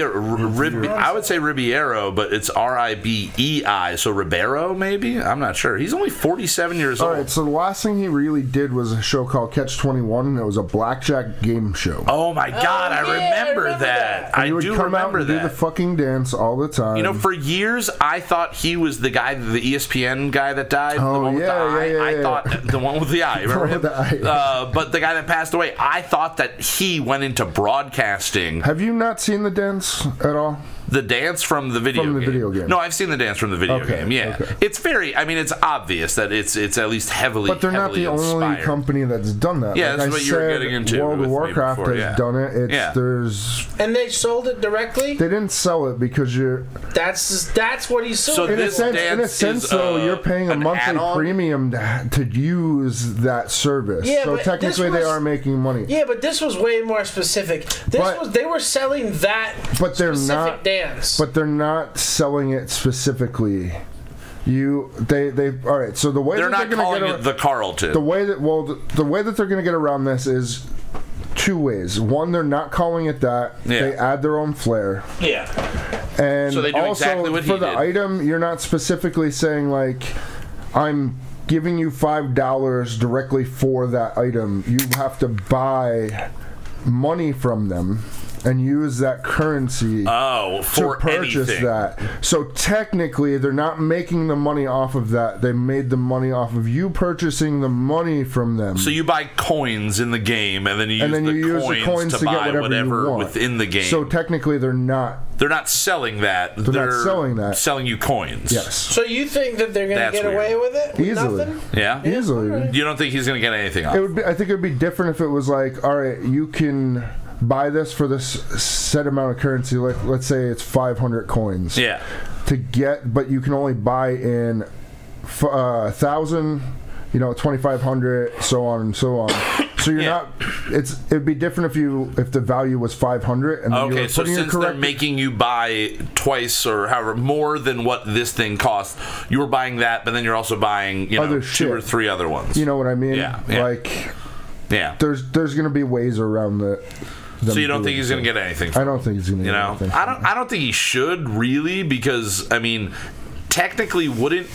I would say Ribeiro, but it's Ribei, so Ribeiro maybe. I'm not sure. He's only 47 years old. All right, so the last thing he really did was a show called Catch 21, and it was a blackjack game show. Oh my God, I remember that. I do remember that. Do the fucking dance all the time. You know, for years I thought he was the guy, the ESPN guy that died. Oh, the one with the eye. Yeah. I thought the one with the eye. Remember him? But the guy that passed away, I thought that he went into broadcasting. Have you not seen the dance at all? The dance from the video game. Video game. No, I've seen the dance from the video game. Yeah, it's very. I mean, it's obvious that it's at least heavily. But they're not the only company that's done that. Yeah, that's what you were getting into. World of Warcraft has done it. There's. And they sold it directly. They didn't sell it because you're. That's what he sold. So in a sense, though, you're paying a monthly premium to use that service. Yeah, so technically, they are making money. Yeah, but this was way more specific. They were selling that. But they're not. Dance. But they're not selling it specifically. All right. So the way they're that not calling it the Carlton. The way that they're going to get around this is two ways. One, they're not calling it that. Yeah. They add their own flair. Yeah. And so they do also exactly what for the item, you're not specifically saying like, I'm giving you $5 directly for that item. You have to buy money from them and use that currency for to purchase anything. That. So technically, they're not making the money off of that. They made the money off of you purchasing the money from them. So you buy coins in the game, and then you use the coins to buy whatever within the game. So technically, they're not selling that. They're not selling that. Selling you coins. Yes. So you think that they're going to get away with it? Easily. Nothing? Yeah. Easily. Right. You don't think he's going to get anything off? I think it would be different if it was like, all right, you can buy this for this set amount of currency. Like, let's say it's 500 coins. Yeah. But you can only buy in 1,000, 2,500, so on and so on. So you're not. It'd be different if the value was 500. And okay, so since they're making you buy twice or however more than what this thing costs, you were buying that, but then you're also buying 2 or 3 other ones. You know what I mean? Yeah. There's going to be ways around that. So you don't think he's going to get anything? I don't think he's going to get anything. I don't think he should really, because I mean, technically, wouldn't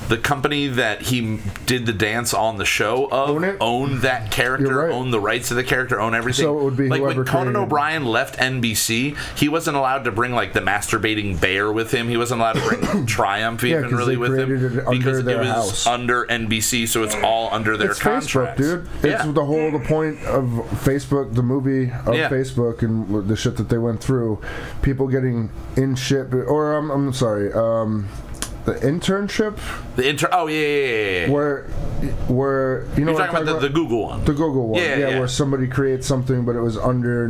the company that he did the dance on the show own that character, own the rights to the character, own everything? So it would be like when Conan O'Brien left NBC, he wasn't allowed to bring like the masturbating bear with him. He wasn't alled to bring Triumph even really with him because it was under NBC, so it's all under their contracts. Facebook, dude. It's the point of Facebook, the movie of Facebook, and the shit that they went through. People getting in shit, or I'm sorry. The internship? Oh, yeah. Where you're talking about the Google one. The Google one. Yeah, where somebody creates something, but it was under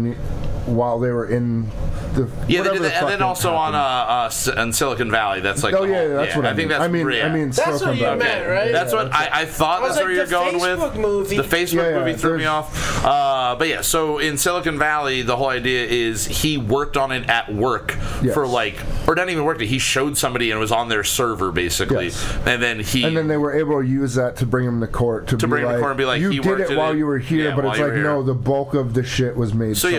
while they were in the. Yeah, they did that, and then also on Silicon Valley. That's like. Oh, that's what I mean. I mean, that's what you meant, right? That's what I thought. That's where you're going with. The Facebook movie threw me off. But yeah, so in Silicon Valley, the whole idea is he worked on it at work for or not even worked it. He showed somebody and it was on their server basically, and then they were able to use that to bring him to court to bring him to court and be like, you did it while you were here, but it's like no, the bulk of the shit was made. So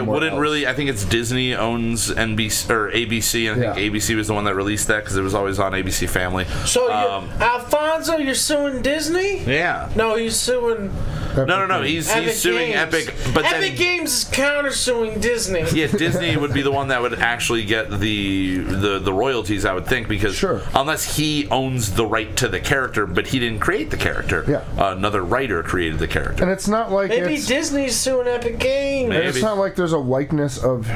I think it's Disney owns NBC or ABC, and I think ABC was the one that released that because it was always on ABC Family. So Alfonso, you're suing Disney? Yeah. No, he's suing. No. He's suing Epic, but Epic Games is countersuing Disney. Yeah, Disney would be the one that would actually get the royalties, I would think, because unless he owns the right to the character, but he didn't create the character. Yeah. Another writer created the character. And it's not like maybe Disney's suing Epic Games. And it's not like there's a likeness of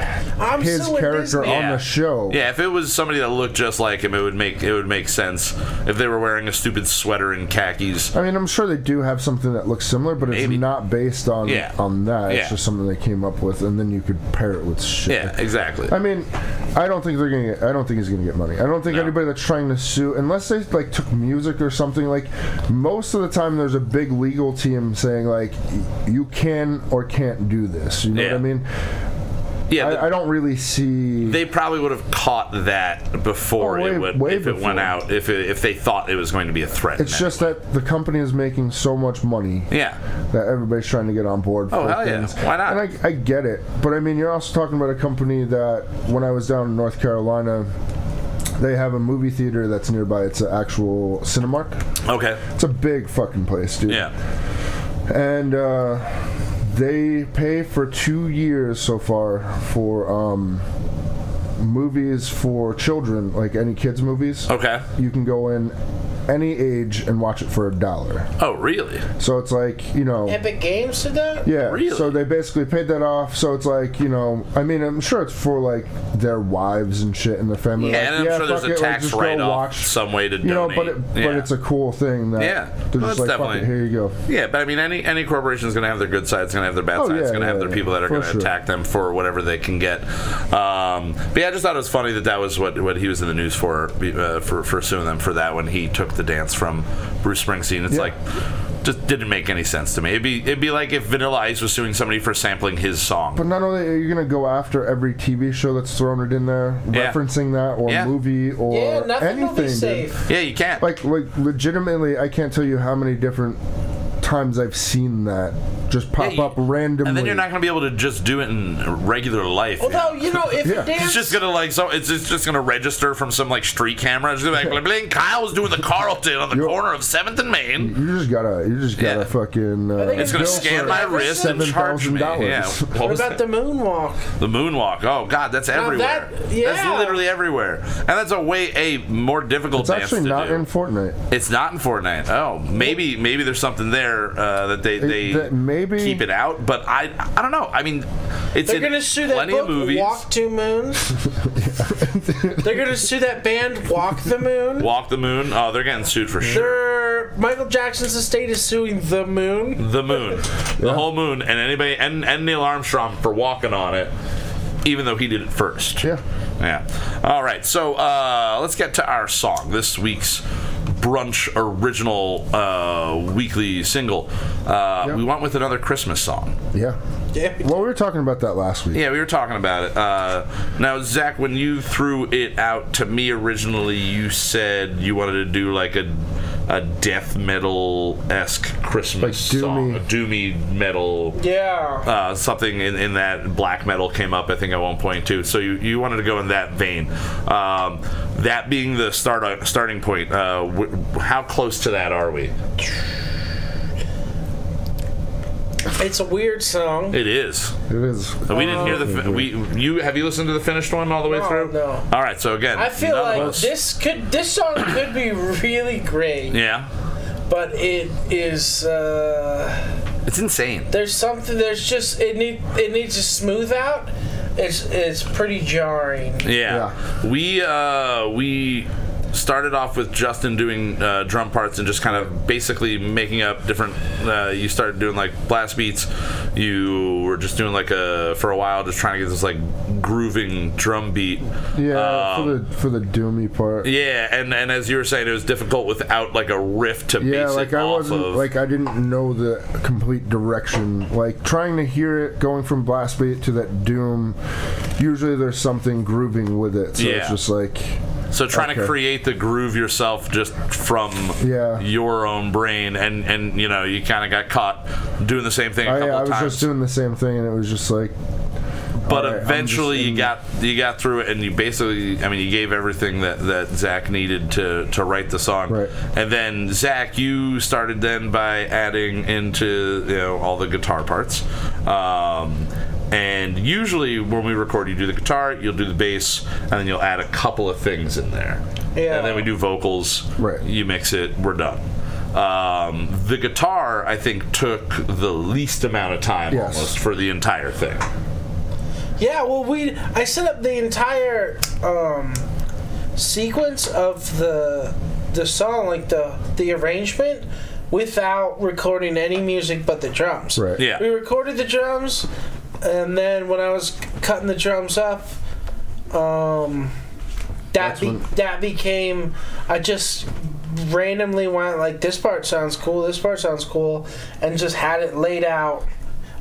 his character on the show. Yeah, if it was somebody that looked just like him, it would make sense. If they were wearing a stupid sweater and khakis. I mean, I'm sure they do have something that looks similar, but it's not based on that. It's just something they came up with, and then you could pair it with shit. Yeah, exactly. I mean, I don't think he's gonna get money. I don't think anybody that's trying to sue, unless they like took music or something. Like most of the time, there's a big legal team saying like you can or can't do this. You know what I mean? Yeah, I don't really see. They probably would have caught that before it went out. If they thought it was going to be a threat. It's just that the company is making so much money. Yeah. That everybody's trying to get on board. Oh hell yeah! Why not? And I get it, but I mean, you're also talking about a company that when I was down in North Carolina, they have a movie theater that's nearby. It's an actual Cinemark. Okay. It's a big fucking place, dude. Yeah. And they pay for 2 years so far for movies for children, like any kids movies. Okay. You can go in any age and watch it for $1. Oh, really? So it's like, you know, Epic Games did that? Yeah. Really? So they basically paid that off. So it's like, you know, I mean, I'm sure it's for like their wives and shit and their family. Yeah, like, and I'm sure there's a tax write-off, some way to donate. You know, but it's a cool thing that they're just like, fuck it, here you go. Yeah, but I mean, any corporation is going to have their good sides, going to have their bad sides, going to have their people that are going to attack them for whatever they can get. But yeah, I just thought it was funny that was what he was in the news for suing them for that when he took the dance from Bruce Springsteen. It's like, just didn't make any sense to me. It'd be like if Vanilla Ice was suing somebody for sampling his song. But not only are you going to go after every TV show that's thrown it in there, referencing that, or movie, or nothing anything. Will be safe. Yeah, you can't. Like legitimately, I can't tell you how many different times I've seen that just pop up randomly. And then you're not going to be able to just do it in regular life. Although, you know, if it's just going to it's just going to register from some like street camera. It's like, bling, bling, Kyle was doing the Carlton on the corner of 7th and Main. You just gotta fucking. It's going to scan my wrist and charge me. Yeah. What about the moonwalk? The moonwalk. Oh God, that's everywhere. That's literally everywhere, and that's a more difficult dance to do. It's actually not in Fortnite. It's not in Fortnite. Oh, maybe there's something there that they maybe keep it out, but I don't know. I mean, they're going to sue that book, movies. Walk Two Moons. They're going to sue that band, Walk the Moon. Walk the Moon. Oh, they're getting sued for sure. Michael Jackson's estate is suing the Moon. The Moon, the whole Moon, and anybody and Neil Armstrong for walking on it, even though he did it first. Yeah. All right, so let's get to our song. This week's brunch original weekly single. We went with another Christmas song. Yeah. Well, we were talking about that last week. Yeah, we were talking about it. Now, Zach, when you threw it out to me originally, you said you wanted to do like a death metal-esque Christmas song, a doomy metal. Yeah. Something in that black metal came up, I think, at one point too. So you wanted to go in that vein. That being the starting point, how close to that are we? It's a weird song. It is. It is. We didn't hear have you listened to the finished one all the way through? No. All right. So again, I feel like this song could be really great. Yeah. But it is. It's insane. There's something. There's just it needs to smooth out. It's pretty jarring. Yeah. We started off with Justin doing drum parts and just kind of basically making up different. You started doing like blast beats. You were just doing like for a while, just trying to get this like grooving drum beat. Yeah, for the doomy part. Yeah, and as you were saying, it was difficult without like a riff to base it off of. Like I didn't know the complete direction. Like trying to hear it going from blast beat to that doom. Usually there's something grooving with it, so it's just like. So trying to create the groove yourself just from your own brain, and you know, you kind of got caught doing the same thing a couple of times. I was just doing the same thing, and it was just like. But eventually, you got through it, and you basically, I mean, you gave everything that Zach needed to write the song. Right. And then Zach, you started then by adding into all the guitar parts. And usually when we record, you do the guitar, you'll do the bass, and then you'll add a couple of things in there. Yeah. And then we do vocals. Right. You mix it, we're done. The guitar, I think, took the least amount of time almost for the entire thing. Yeah, well, I set up the entire sequence of the song, like the arrangement, without recording any music but the drums. Right. Yeah. We recorded the drums. And then when I was cutting the drums up, that became, I just randomly went like, this part sounds cool, and just had it laid out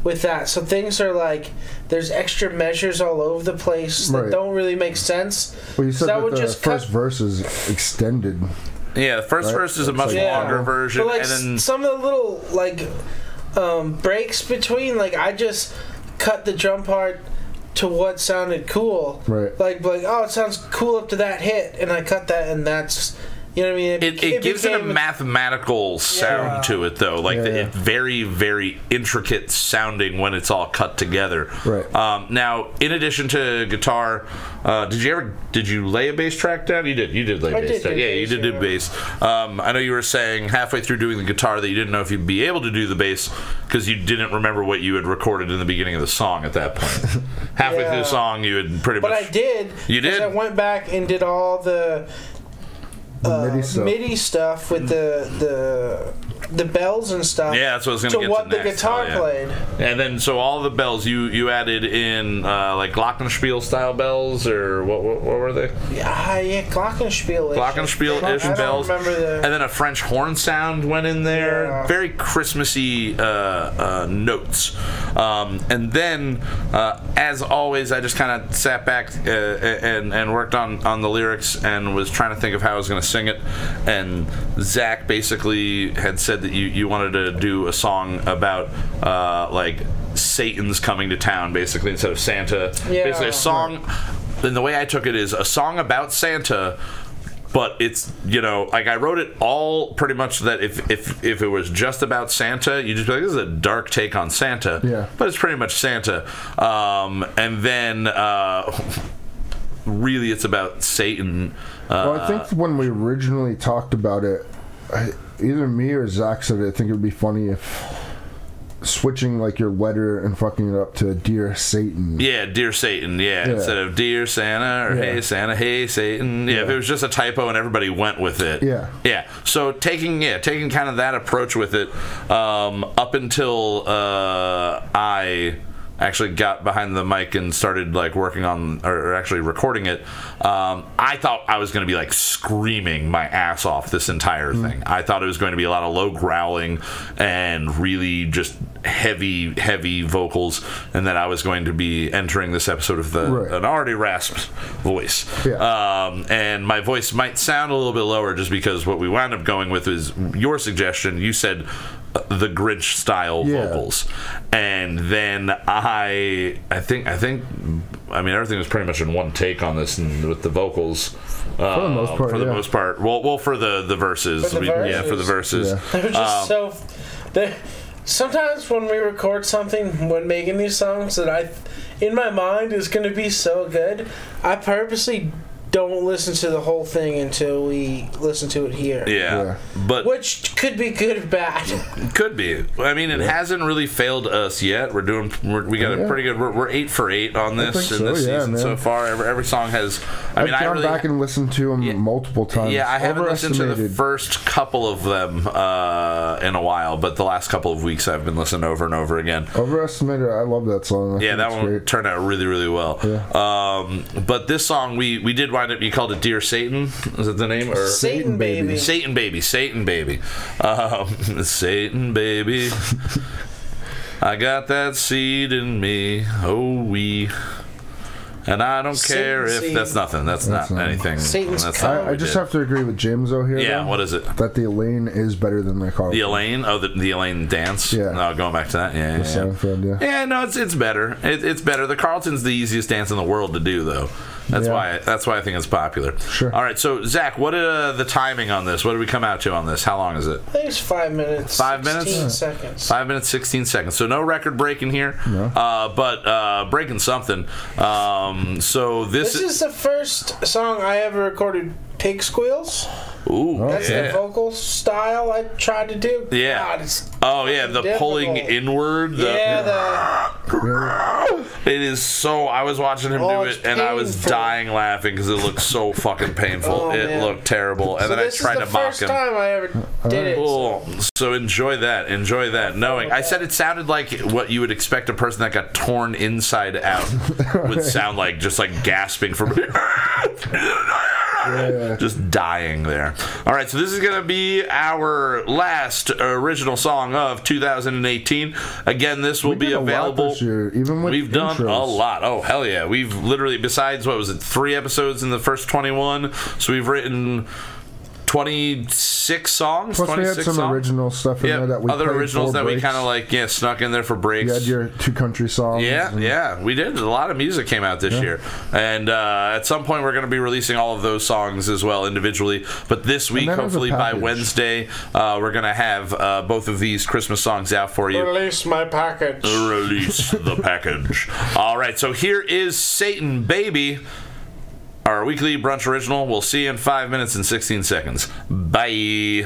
with that. So things are like, there's extra measures all over the place that don't really make sense. Well, you said that the first verse is extended. Yeah, the first verse is a much longer version. But like, and then some of the little like breaks between, like I just cut the drum part to what sounded cool. Right. Like oh, it sounds cool up to that hit, and I cut that, and that's, you know what I mean? It gives it a mathematical sound to it, though. Like it's very, very intricate sounding when it's all cut together. Right. Now, in addition to guitar, did you lay a bass track down? You did lay a bass track. Yeah, you did do bass. I know you were saying halfway through doing the guitar that you didn't know if you'd be able to do the bass because you didn't remember what you had recorded in the beginning of the song at that point. Halfway through the song, you had pretty much. But I did. You did. I went back and did all the MIDI stuff with the bells and stuff. Yeah, that's what I was going to get to what the next. guitar played. And then, so all the bells you added in like Glockenspiel style bells, or what were they? Yeah, Glockenspiel-ish. Glockenspiel-ish bells. And then a French horn sound went in there. Yeah. Very Christmassy notes. And then, as always, I just kind of sat back and worked on the lyrics and was trying to think of how I was going to sing it. And Zach basically had said that you wanted to do a song about like Satan's coming to town, basically, instead of Santa. Yeah. Basically a song, and the way I took it is a song about Santa, but it's, you know, like I wrote it all pretty much that if it was just about Santa, you'd just be like, this is a dark take on Santa. Yeah. But it's pretty much Santa. And then really it's about Satan. Well, I think when we originally talked about it, either me or Zach said I think it would be funny if switching like your letter and fucking it up to Dear Satan. Yeah, Dear Satan. Yeah, instead of Dear Santa or Hey Santa, Hey Satan. Yeah, if it was just a typo and everybody went with it. Yeah. Yeah. So taking kind of that approach with it, up until I actually got behind the mic and started like working on or actually recording it, I thought I was going to be like screaming my ass off this entire thing. I thought it was going to be a lot of low growling and really just heavy vocals, and that I was going to be entering this episode with an already rasped voice. And my voice might sound a little bit lower just because what we wound up going with is your suggestion. You said the Grinch style vocals, and then I think everything was pretty much in one take on this, and with the vocals for the most part. Well, for the verses, for the verses. They're just sometimes when we record something, when making these songs that in my mind is going to be so good, I purposely don't listen to the whole thing until we listen to it here. Yeah. But which could be good or bad. Could be. I mean, it hasn't really failed us yet. We got a pretty good. We're 8 for 8 on this in this season so far. Every song has. I've gone back and listened to them multiple times. Yeah, I haven't listened to the first couple of them in a while, but the last couple of weeks I've been listening over and over again. Overestimated. I love that song. That one turned out really, really well. Yeah. But this song we did wind up. You called it Dear Satan? Is that the name? Or Satan Baby. Satan Baby. Satan Baby. Satan Baby. I got that seed in me. Oh, wee. And I don't care if that's nothing. That's not anything. I just have to agree with James here. Yeah, what is it? That the Elaine is better than the Carlton. The Elaine? Oh, the Elaine dance? Yeah. No, going back to that. Yeah. Seinfeld, yeah, no, it's better. It's better. The Carlton's the easiest dance in the world to do, though. That's why I think it's popular. Sure. All right, so Zach, what the timing on this? What did we come out to on this? How long is it? I think it's 5 minutes. 5 minutes? 16 seconds. 5 minutes, 16 seconds. So no record breaking here, but breaking something. So this is the first song I ever recorded pig squeals. Ooh, that's the vocal style I tried to do. Yeah. God, the pulling inward. It is so. I was watching him do it, and I was dying laughing because it looked so fucking painful. It looked terrible, and then I tried to mock him. This is the first time I ever did it. Oh, so enjoy that. Knowing, I said it sounded like what you would expect a person that got torn inside out would sound like, just like gasping from. Just dying there. All right, so this is going to be our last original song of 2018. Again, this will be available. This year, even with We've done a lot. Oh, hell yeah. We've literally, besides, 3 episodes in the first 21, so we've written 26 songs. Plus 26 we had some songs. original stuff in there that we other played originals that breaks. we kind of snuck in there for breaks. You had your 2 country songs. Yeah, we did. A lot of music came out this year, and at some point we're going to be releasing all of those songs as well individually. But this week, hopefully by Wednesday, we're going to have both of these Christmas songs out for you. Release my package. Release the package. All right, so here is Satan Baby, our weekly brunch original. We'll see you in 5 minutes and 16 seconds. Bye.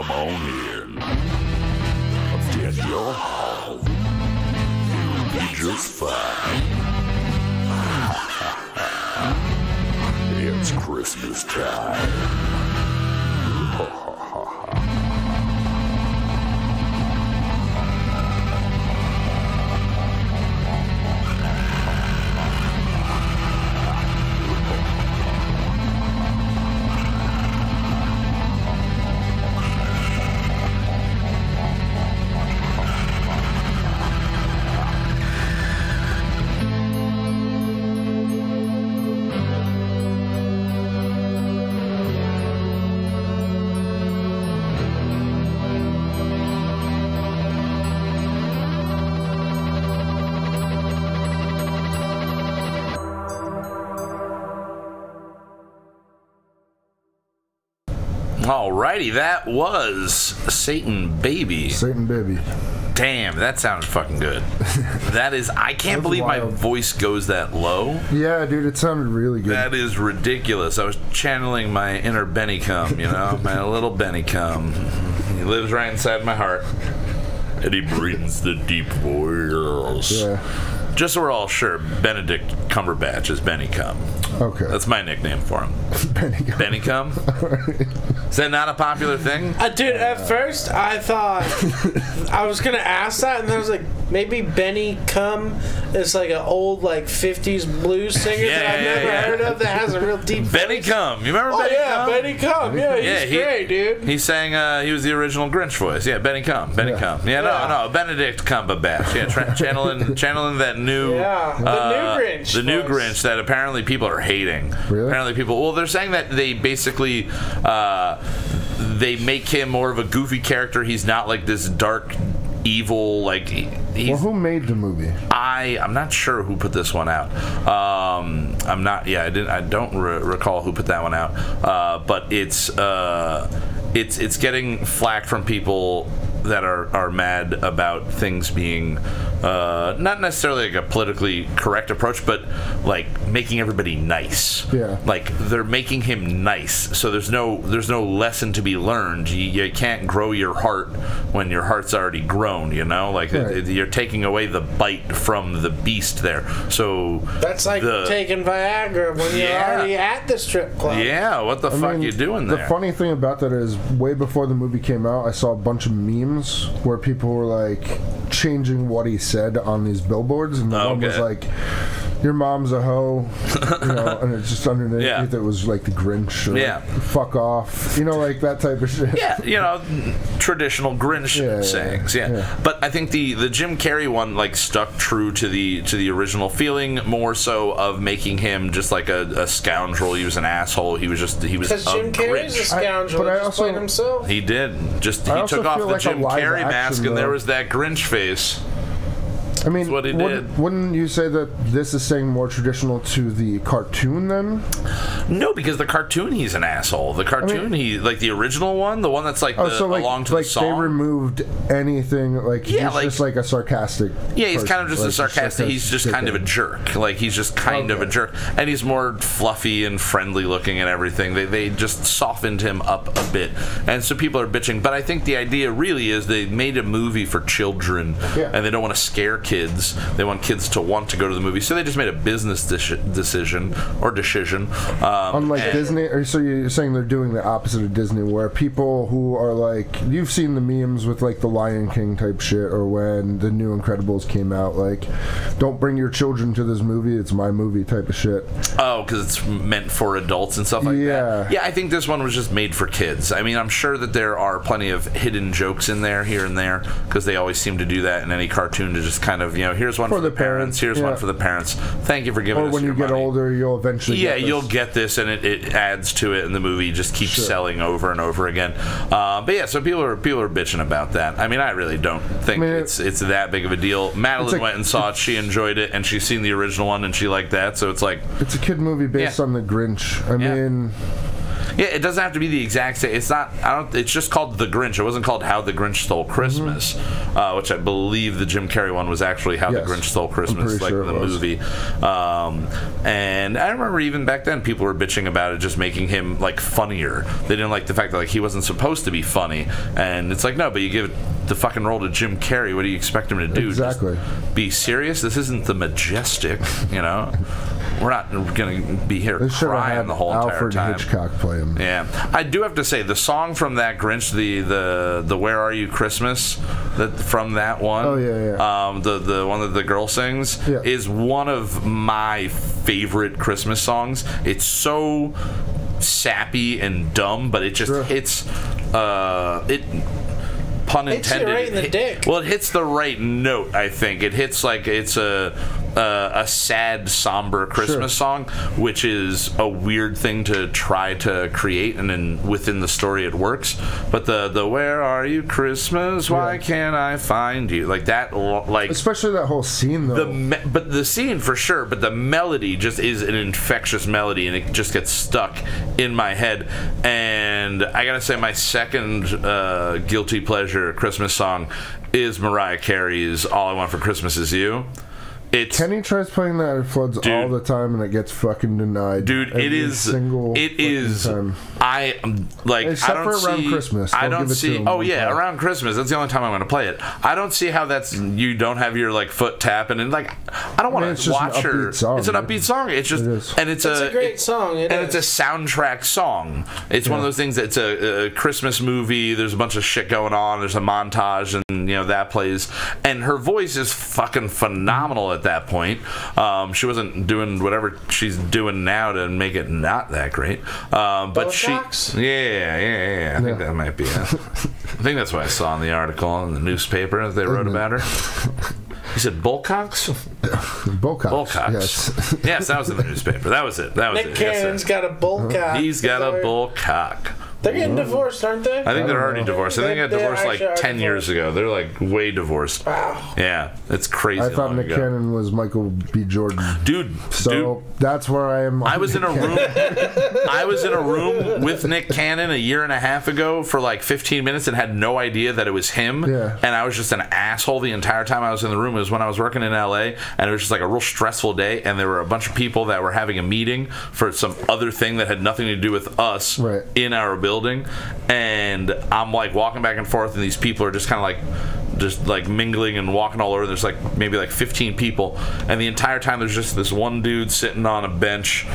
Come on in. Get your home. You'll be just fine. It's Christmas time. Alrighty, that was Satan Baby. Satan Baby. Damn, that sounded fucking good. That is, I can't believe wild. My voice goes that low. Yeah, dude, it sounded really good. That is ridiculous. I was channeling my inner Benny Cum, you know, my little Benny Cum. He lives right inside my heart, and he brings the deep voice. Yeah. Just so we're all sure, Benedict Cumberbatch is Benny Cum. Okay. That's my nickname for him. Benny Cum. Benny Cum? Is that not a popular thing? Dude, at first I thought I was going to ask that, and then I was like, maybe Benny Cum is like an old, like, 50s blues singer that I've never heard of that has a real deep Benny voice. Cum. You remember Benny Cum? Benny Cum. Yeah, he's great, dude. He sang, he was the original Grinch voice. Yeah, Benny Cum. Benny Cum. Yeah, no, Benedict Cumberbatch. Yeah, channeling that new... Yeah, the new Grinch. The new Grinch that apparently people are hating. Really? Apparently people... Well, they're saying that they basically... they make him more of a goofy character. He's not like this dark... evil, like well, who made the movie? I'm not sure who put this one out. I don't recall who put that one out. But it's getting flack from people that are mad about things being not necessarily like a politically correct approach, but like making everybody nice. Yeah. Like they're making him nice, so there's no lesson to be learned. You can't grow your heart when your heart's already grown. You know, like right. You're taking away the bite from the beast there. So that's like taking Viagra when you're already at the strip club. Yeah. What the fuck you doing there? The funny thing about that is, way before the movie came out, I saw a bunch of memes where people were like changing what he said on these billboards, and the one was like, "Your mom's a hoe," you know, and it's just underneath it was like the Grinch, or like, "Fuck off," you know, like that type of shit. Yeah, you know, traditional Grinch sayings. Yeah. But I think the Jim Carrey one like stuck true to the original feeling, more so of making him just like a scoundrel. He was an asshole. He was because Jim Carrey's a scoundrel. But I also played himself. He did. He took off the Jim Carrey mask, and there was that Grinch face. I mean, wouldn't you say that this is saying more traditional to the cartoon then? No, because the cartoon he's an asshole. The cartoon he like the original one, the one that's like along to the song. They removed anything like he's just like a sarcastic. Yeah, he's kind of just a sarcastic. He's just kind of a jerk. Like he's just kind of a jerk, and he's more fluffy and friendly looking and everything. They just softened him up a bit, and so people are bitching. But I think the idea really is they made a movie for children, and they don't want to scare kids. They want kids to want to go to the movie, so they just made a business decision. Unlike Disney, or so you're saying they're doing the opposite of Disney, where people who are like, you've seen the memes with like the Lion King type shit, or when the new Incredibles came out, like, don't bring your children to this movie, it's my movie type of shit. Oh, because it's meant for adults and stuff like that. Yeah, I think this one was just made for kids. I mean, I'm sure that there are plenty of hidden jokes in there, here and there, because they always seem to do that in any cartoon, to just kind of, you know, here's one for the parents, here's one for the parents. Thank you for giving us your money. Or when you get older, you'll eventually get this. You'll get this, and it adds to it, and the movie just keeps selling over and over again. But yeah, so people are bitching about that. I mean, I really don't think it's that big of a deal. Madeline went and saw it, she enjoyed it, and she's seen the original one, and she liked that, so it's like... It's a kid movie based on the Grinch. I mean... Yeah, it doesn't have to be the exact same. It's not. It's just called The Grinch. It wasn't called How the Grinch Stole Christmas, which I believe the Jim Carrey one was actually How the Grinch Stole Christmas, like the movie. And I remember even back then people were bitching about it just making him like funnier. They didn't like the fact that like he wasn't supposed to be funny. And it's like, no, but you give the fucking role to Jim Carrey. What do you expect him to do? Exactly. Just be serious? This isn't The Majestic, you know? We're not going to be here crying the whole entire time. Alfred Hitchcock play him. Yeah, I do have to say the song from that Grinch, the Where Are You Christmas, from that one. Oh yeah. The one that the girl sings is one of my favorite Christmas songs. It's so sappy and dumb, but it just hits pun intended. Hits you right in the dick. Well, it hits the right note. I think it hits like it's a sad, somber Christmas song, which is a weird thing to try to create, and then within the story it works. But the Where Are You Christmas? Why can't I find you? Like that, like especially that whole scene though. But the scene for sure. But the melody just is an infectious melody, and it just gets stuck in my head. And I gotta say, my second guilty pleasure Christmas song is Mariah Carey's "All I Want for Christmas Is You." Kenny tries playing that at Floods all the time, and it gets fucking denied. Dude, it is. Time. I like. Except I don't for around see, Christmas. I don't see. Oh yeah, around Christmas. That's the only time I'm going to play it. I don't see how that's. You don't have your like foot tapping and like. I don't want to watch her. It's an upbeat song. It's just and it's a great song. It's a soundtrack song. It's one of those things that's a Christmas movie. There's a bunch of shit going on. There's a montage, and that plays. And her voice is fucking phenomenal at that point. She wasn't doing whatever she's doing now to make it not that great. But she, I think that might be it. I think that's what I saw in the article in the newspaper that they wrote about her. You said Bullcocks? Bullcocks. Yes. Yes, that was in the newspaper. That was it. Nick Cannon's got a bullcock. He's got a bullcock. They're getting divorced, aren't they? I think they're already divorced. I think they got divorced like 10 years ago. They're like way divorced. Wow. Yeah, it's crazy. I thought Nick Cannon was Michael B. Jordan. Dude. That's where I am. I was in a room. I was in a room with Nick Cannon a year and a half ago for like 15 minutes and had no idea that it was him. Yeah. And I was just an asshole the entire time I was in the room. It was when I was working in LA, and it was just like a real stressful day, and there were a bunch of people that were having a meeting for some other thing that had nothing to do with us in our building. And I'm like walking back and forth, and these people are just kind of like mingling and walking all over. There's like maybe like 15 people, and the entire time there's just this one dude sitting on a bench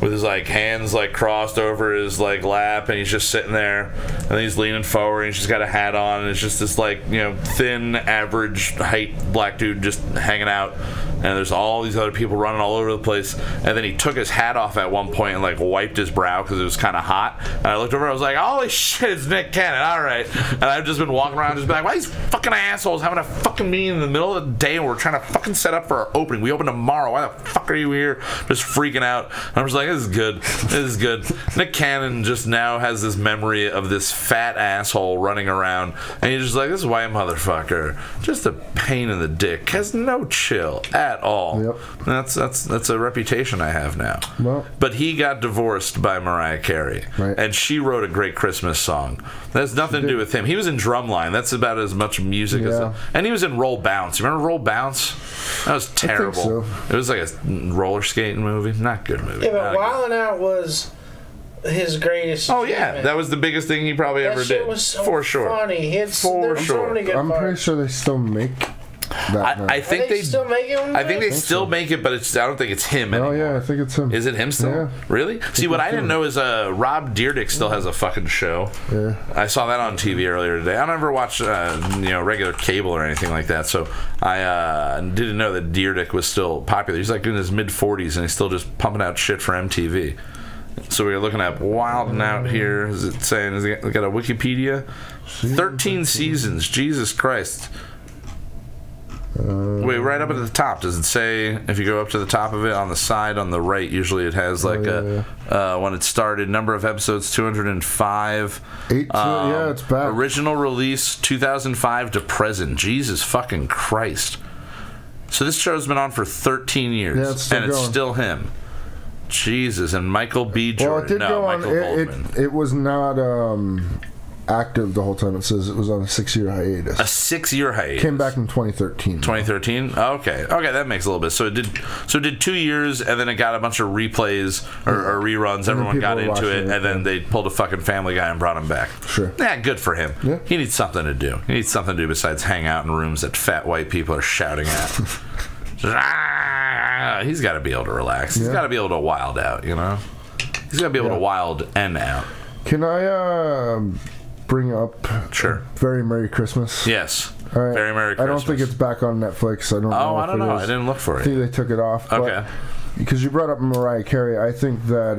with his like hands like crossed over his like lap, and he's just sitting there, and then he's leaning forward, and he's just got a hat on, and it's just this like thin average height black dude just hanging out. And there's all these other people running all over the place. And then he took his hat off at one point and like wiped his brow because it was kind of hot. And I looked over, I was like, holy shit, it's Nick Cannon. All right. And I've just been walking around just being like, why are these fucking assholes having a fucking meeting in the middle of the day and we're trying to fucking set up for our opening? We open tomorrow. Why the fuck are you here? Just freaking out. And I'm just like, this is good. This is good. Nick Cannon just now has this memory of this fat asshole running around. And he's just like, this white motherfucker. Just a pain in the dick. Has no chill at all. Yep. That's a reputation I have now. Well, but he got divorced by Mariah Carey, and she wrote a great Christmas song. That has nothing to do with him. He was in Drumline. That's about as much music as. And he was in Roll Bounce. You remember Roll Bounce? That was terrible. I think so. It was like a roller skating movie. Not good movie. Yeah, but Wildin' Out was his greatest. Oh yeah, that was the biggest thing he probably ever did. Was so for sure. Funny. For sure. So many good I'm parts. pretty sure they still make. I think they still make it. I think they still make it, but I don't think it's him anymore. Oh yeah, I think it's him. Is it him still? Yeah. Really? See, what I didn't know is Rob Dyrdek still has a fucking show. Yeah. I saw that on TV earlier today. I don't ever watch regular cable or anything like that, so I didn't know that Dyrdek was still popular. He's like in his mid-40s and he's still just pumping out shit for MTV. So we're looking at Wildin' Out here. Is it saying? Is it got a Wikipedia? 13 seasons. Jesus Christ. Wait, right up at the top. Does it say, if you go up to the top of it, on the side, on the right, usually it has like when it started, number of episodes, 205. Yeah, it's back. Original release, 2005 to present. Jesus fucking Christ. So this show's been on for 13 years, yeah, it's still and it's going. still him. Jesus, and Michael B. Jordan. Well, it did go on. It was not active the whole time. It says it was on a 6-year hiatus. A 6-year hiatus. Came back in 2013. 2013? Okay, that makes a little bit. So it did 2 years, and then it got a bunch of replays or reruns. Everyone got into it, and then they pulled a fucking Family Guy and brought him back. Sure. Yeah, good for him. Yeah. He needs something to do. He needs something to do besides hang out in rooms that fat white people are shouting at. He's got to be able to relax. He's got to be able to wild out, you know? He's got to be able to wild and out. Can I bring up Very Merry Christmas? Yes. All right. Very Merry Christmas. I don't think it's back on Netflix. I don't know. I don't know. I didn't look for it. I think they took it off. Okay. Because you brought up Mariah Carey, I think that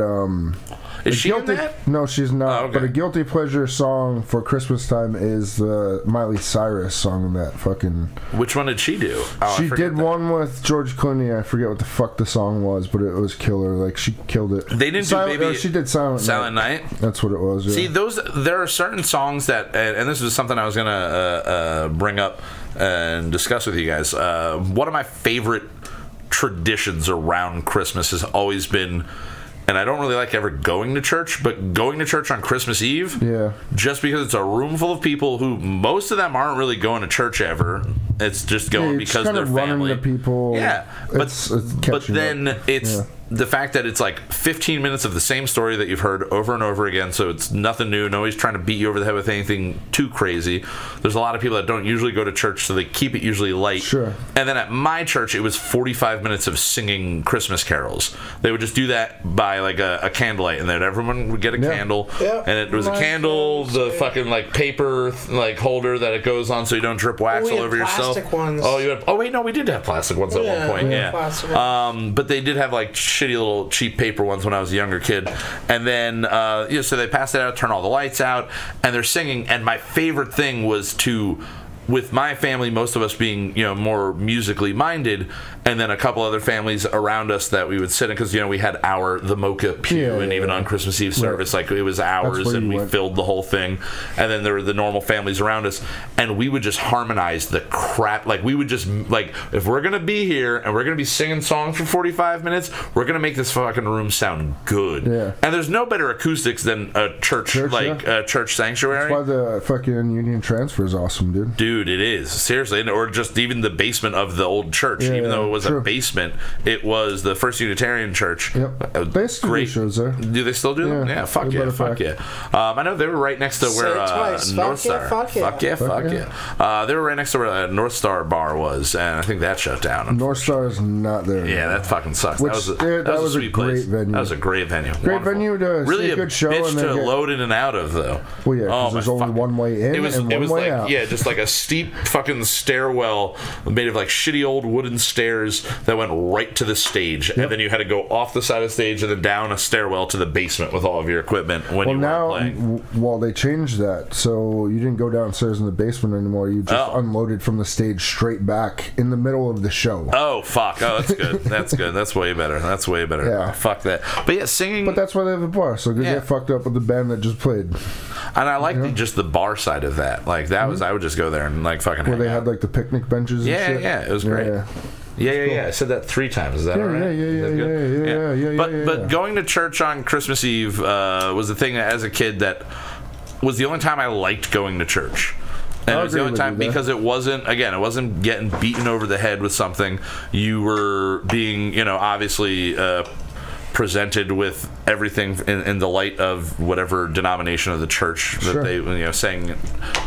is she in that? No, she's not. Oh, okay. But a guilty pleasure song for Christmas time is the Miley Cyrus song. That fucking. Which one did she do? She did one with George Clooney. I forget what the fuck the song was, but it was killer. Like she killed it. They didn't do Baby. She did Silent Night. That's what it was. Yeah. See, there are certain songs that, and this is something I was gonna bring up and discuss with you guys. One of my favorite traditions around Christmas has always been, and I don't really like ever going to church, but going to church on Christmas Eve, just because it's a room full of people who most of them aren't really going to church ever. It's just going because they're family. Running to people. Yeah, but then it's the fact that it's like 15 minutes of the same story that you've heard over and over again, so it's nothing new. Nobody's trying to beat you over the head with anything too crazy. There's a lot of people that don't usually go to church, so they keep it usually light. Sure. And then at my church, it was 45 minutes of singing Christmas carols. They would just do that by like a candlelight, and then everyone would get a candle, and it was a candle, the fucking like paper like holder that it goes on so you don't drip wax all over yourself. Ones. Oh, you had, wait, no, we did have plastic ones at one point. Yeah. But they did have like shitty little cheap paper ones when I was a younger kid. And then so they passed it out, turn all the lights out, and they're singing. And my favorite thing was to, with my family, most of us being, more musically minded, and then a couple other families around us that we would sit in, because, we had the Mocha pew, and even on Christmas Eve service, like, it was ours, and we filled the whole thing. And then there were the normal families around us, and we would just harmonize the crap. Like, we would just, like, if we're going to be here, and we're going to be singing songs for 45 minutes, we're going to make this fucking room sound good. Yeah. And there's no better acoustics than a church a church sanctuary. That's why the fucking Union Transfer is awesome, dude. Dude, it is. Seriously. Or just even the basement of the old church. Even though it was a basement, it was the First Unitarian Church. Yep. They still do shows there. Do they still do them? Yeah, fuck yeah. I know they were right next to where North Star. Fuck yeah. They were right next to where North Star bar was, and I think that shut down. North Star is not there. Yeah, that fucking sucks. That was a great venue. That was a great venue. Great venue to see a good show. Bitch to load in and out of, though. Well, yeah, because there's only one way in and one way out. Yeah, just like a steep fucking stairwell made of like shitty old wooden stairs that went right to the stage, and then you had to go off the side of the stage and then down a stairwell to the basement with all of your equipment when you were playing. Well, they changed that, so you didn't go downstairs in the basement anymore. You just unloaded from the stage straight back in the middle of the show. Oh fuck! Oh, that's good. That's good. That's way better. Yeah. Oh, fuck that. But yeah, singing. But that's why they have a bar, so you get fucked up with the band that just played. And I like just the bar side of that. Like that was, I would just go there and like fucking. Where they had like the picnic benches. And shit. Yeah, it was great. Yeah. I said that 3 times. Is that all right? Yeah. But going to church on Christmas Eve was the thing as a kid that was the only time I liked going to church. And it was the only time because it wasn't getting beaten over the head with something. You were being, obviously presented with everything in the light of whatever denomination of the church that they, saying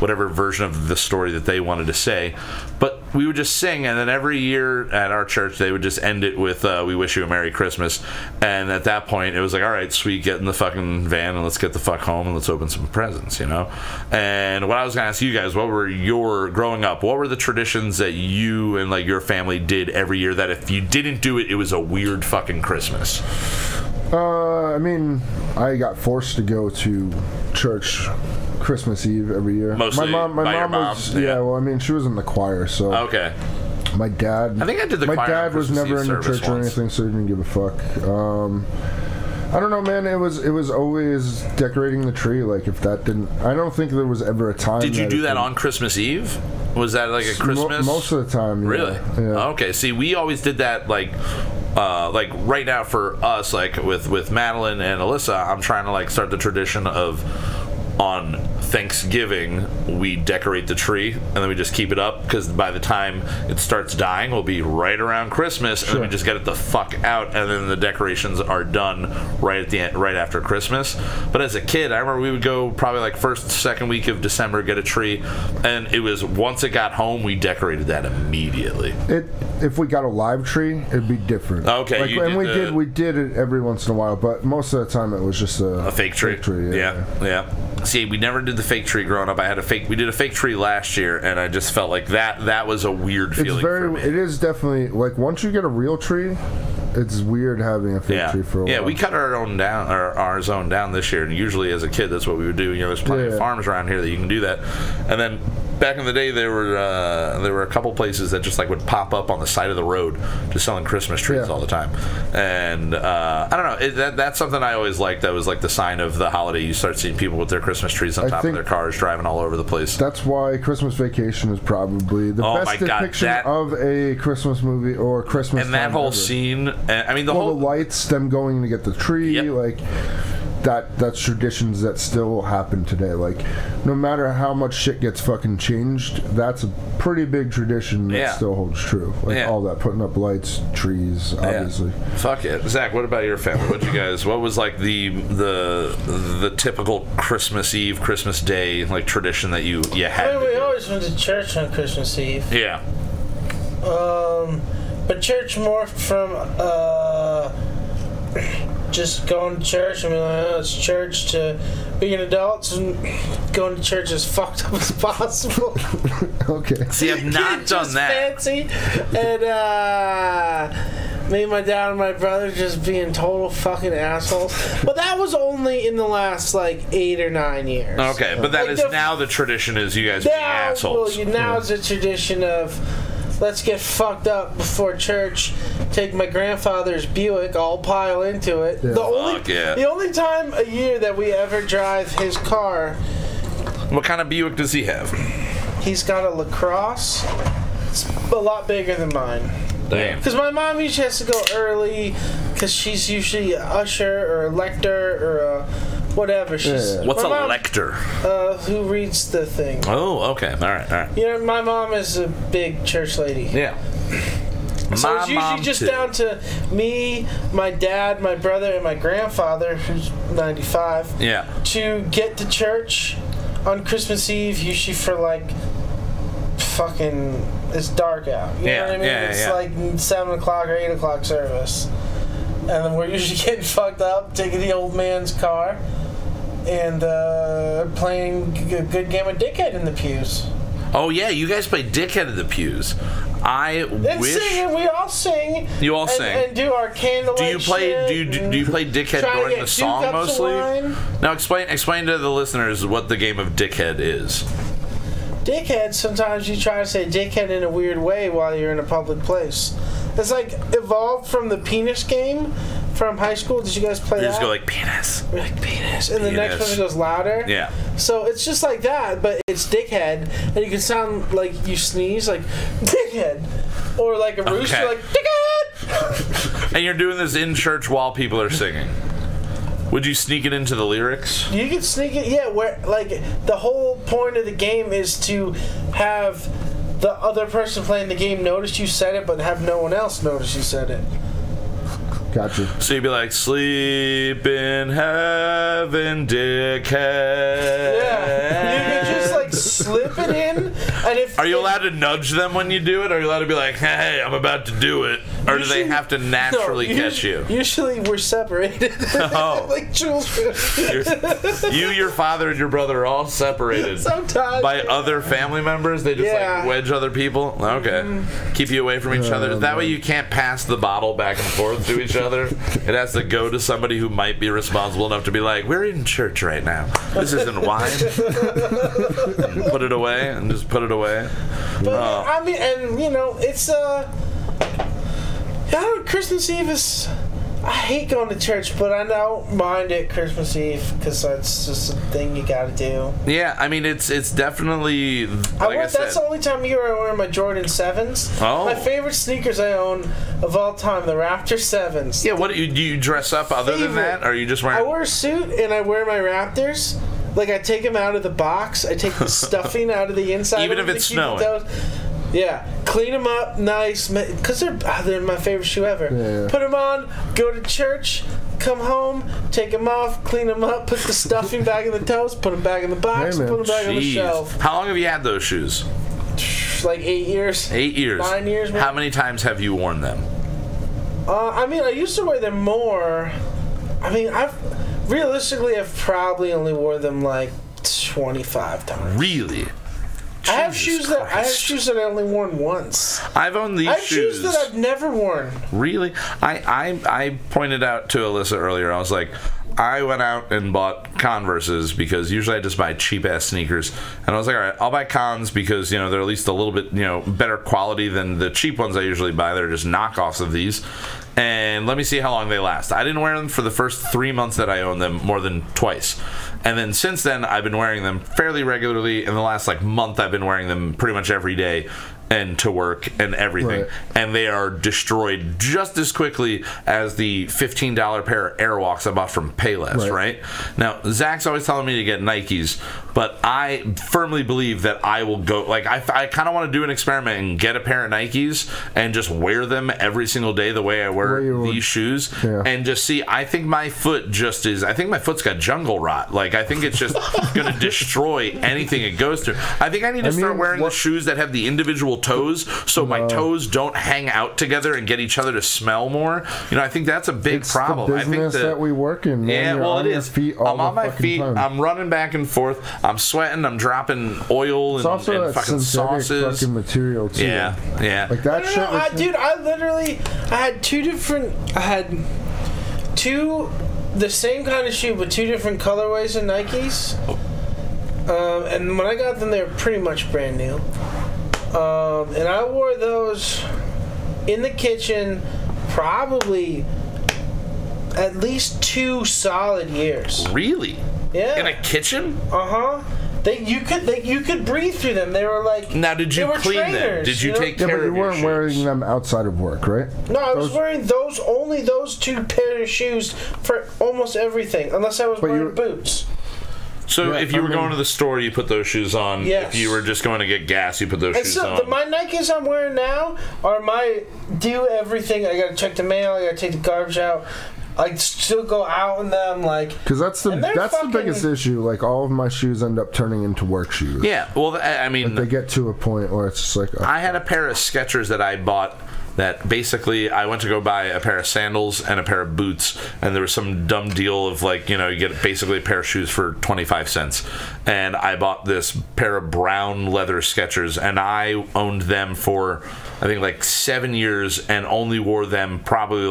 whatever version of the story that they wanted to say. But we would just sing, and then every year at our church they would just end it with "We wish you a Merry Christmas." And at that point, it was like, all right, sweet, get in the fucking van and let's get the fuck home and let's open some presents, And what I was gonna ask you guys, what were your growing up? What were the traditions that you and like your family did every year that if you didn't do it, it was a weird fucking Christmas? I mean, I got forced to go to church Christmas Eve every year. Mostly my mom was well, I mean, she was in the choir, so okay. My dad, I think I did the my choir. My dad was never in the church or anything, so he didn't give a fuck. I don't know, man. It was always decorating the tree. Like if that didn't, I don't think there was ever a time. Did you do that on Christmas Eve? Was that like a Christmas? Most of the time. Yeah. Really? Yeah. Okay. See, we always did that like like right now for us, like with Madeline and Alyssa, I'm trying to like start the tradition of on Thanksgiving we decorate the tree and then we just keep it up, because by the time it starts dying we'll be right around Christmas, and then we just get it the fuck out, and then the decorations are done right at the end, right after Christmas. But as a kid, I remember we would go probably like first, second week of December, get a tree, and it was once it got home we decorated that immediately. If we got a live tree, it'd be different. Okay, like, and we did it every once in a while, but most of the time it was just a fake tree. Yeah. See, we never did the fake tree growing up. We did a fake tree last year, and I just felt like that was a weird feeling for me. It is definitely, like, once you get a real tree, it's weird having a fake tree for a while. Yeah, we cut our own down, or ours own down this year, and usually as a kid that's what we would do. You know, there's plenty of farms around here that you can do that. And then back in the day, there were a couple places that just like would pop up on the side of the road just selling Christmas trees all the time. And I don't know, that's something I always liked. That was like the sign of the holiday. You start seeing people with their Christmas trees on top of their cars driving all over the place. That's why Christmas Vacation is probably the best depiction of a Christmas movie or Christmas. And that whole scene, I mean, the lights, them going to get the tree, like that's traditions that still happen today. Like, no matter how much shit gets fucking changed, that's a pretty big tradition that still holds true. Like all that, putting up lights, trees, obviously. Fuck it. Zach, what about your family? What was like the typical Christmas Eve, Christmas Day like tradition that you had? We always went to church on Christmas Eve. Yeah. But church morphed from just going to church. I mean, it's church, to being adults and going to church as fucked up as possible. Okay. See, I've not done that. Fancy. And me and my dad and my brother just being total fucking assholes. But that was only in the last like 8 or 9 years. Okay, but that is now the tradition is you guys being assholes. Well, now it's a tradition of, let's get fucked up before church, take my grandfather's Buick, I'll pile into it. Yeah. The only time a year that we ever drive his car. What kind of Buick does he have? He's got a LaCrosse. It's a lot bigger than mine. Damn. Because my mom usually has to go early, because she's usually an usher or a lector or a whatever. What's a lector? Who reads the thing. Oh, okay. All right. You know, my mom is a big church lady. Yeah. So it's usually just down to me, my dad, my brother, and my grandfather, who's 95, to get to church on Christmas Eve, usually for like fucking, it's dark out. You know what I mean? It's like 7 o'clock or 8 o'clock service. And then we're usually getting fucked up, taking the old man's car, and playing a good game of Dickhead in the pews. Oh yeah, you guys play Dickhead in the pews. Singing, we all sing. You all sing and do our candlelight. Do you play Dickhead during the song mostly? Now explain to the listeners what the game of Dickhead is. Dickhead, sometimes you try to say dickhead in a weird way while you're in a public place. It's like evolved from the penis game from high school. Did you guys play that? You just go like penis. We're like penis. And the next person goes louder. Yeah. So it's just like that, but it's dickhead. And you can sound like you sneeze, like dickhead. Or like a rooster, like dickhead. And you're doing this in church while people are singing. Would you sneak it into the lyrics? You can sneak it, yeah. Where like the whole point of the game is to have the other person playing the game notice you said it, but have no one else notice you said it. Gotcha. So you'd be like, sleep in heaven, dickhead. Yeah. You can just like slip it in. And if are you allowed to nudge them when you do it? Or are you allowed to be like, hey, I'm about to do it? Or do they have to naturally catch you? Usually we're separated. Oh. Like children. Your father, and your brother are all separated. Sometimes. By other family members? They just like wedge other people? Okay. Keep you away from each other. That way you can't pass the bottle back and forth to each other. It has to go to somebody who might be responsible enough to be like, we're in church right now. This isn't wine. Put it away and just put it away. But I mean, and you know, it's Christmas Eve is I hate going to church, but I don't mind it Christmas Eve because that's just a thing you gotta do. Yeah, I mean it's definitely. That's the only time of year I wear my Jordan 7s. Oh. My favorite sneakers I own of all time, the Raptor 7s. Yeah, what do you dress up other than that, or are you just wearing? I wear a suit and I wear my Raptors. Like I take them out of the box. I take the stuffing out of the inside. Even if it's snowing. Yeah, clean them up, nice, because they're my favorite shoe ever. Yeah. Put them on, go to church, come home, take them off, clean them up, put the stuffing back in the toes, put them back in the box, put them back on the shelf. How long have you had those shoes? Like 8 years. 8 years. 9 years. Maybe. How many times have you worn them? I mean, I used to wear them more. I mean, I've probably only wore them like 25 times. Really? I have shoes that I only worn once. I've owned these shoes. shoes that I've never worn. Really? I pointed out to Alyssa earlier, I was like, I went out and bought Converses because usually I just buy cheap ass sneakers, and I was like, all right, I'll buy Cons because they're at least a little bit better quality than the cheap ones I usually buy. They're just knockoffs of these, and let me see how long they last. I didn't wear them for the first 3 months that I owned them more than twice. And then since then, I've been wearing them fairly regularly. In the last month, I've been wearing them pretty much every day and to work and everything. Right. And they are destroyed just as quickly as the $15 pair of Airwalks I bought from Payless, right? Now, Zach's always telling me to get Nikes, but I firmly believe that I will go, I kind of want to do an experiment and get a pair of Nikes and just wear them every single day the way I wear these shoes and just see. I think my foot's got jungle rot. I think it's just going to destroy anything it goes through. I think I need to start wearing the shoes that have the individual toes so my toes don't hang out together and get each other to smell more. I think that's a big problem. The business that we work in. Man. Yeah, it is. I'm on my feet. Time. I'm running back and forth. I'm sweating. I'm dropping oil and fucking sauces. Fucking material too. Yeah. Like that shit. I had the same kind of shoe, but 2 different colorways of Nikes. And when I got them, they were pretty much brand new. And I wore those in the kitchen probably at least 2 solid years. Really? Yeah. In a kitchen? Uh-huh. You could breathe through them. They were like. Now, did you clean them? Did you take care of your shoes? But you weren't wearing them outside of work, right? No, I was wearing only those 2 pairs of shoes for almost everything, unless I was wearing boots. So if you were going to the store, you put those shoes on. Yes. If you were just going to get gas, you put those shoes on. My Nikes I'm wearing now are my do everything. I gotta check the mail. I gotta take the garbage out. I still go out in them, because that's the biggest issue. All of my shoes end up turning into work shoes. Yeah, well, I mean, they get to a point where it's just I had a pair of Skechers that I bought. That basically, I went to go buy a pair of sandals and a pair of boots, and there was some dumb deal of you get basically a pair of shoes for 25 cents. And I bought this pair of brown leather Skechers, and I owned them for, I think, 7 years, and only wore them probably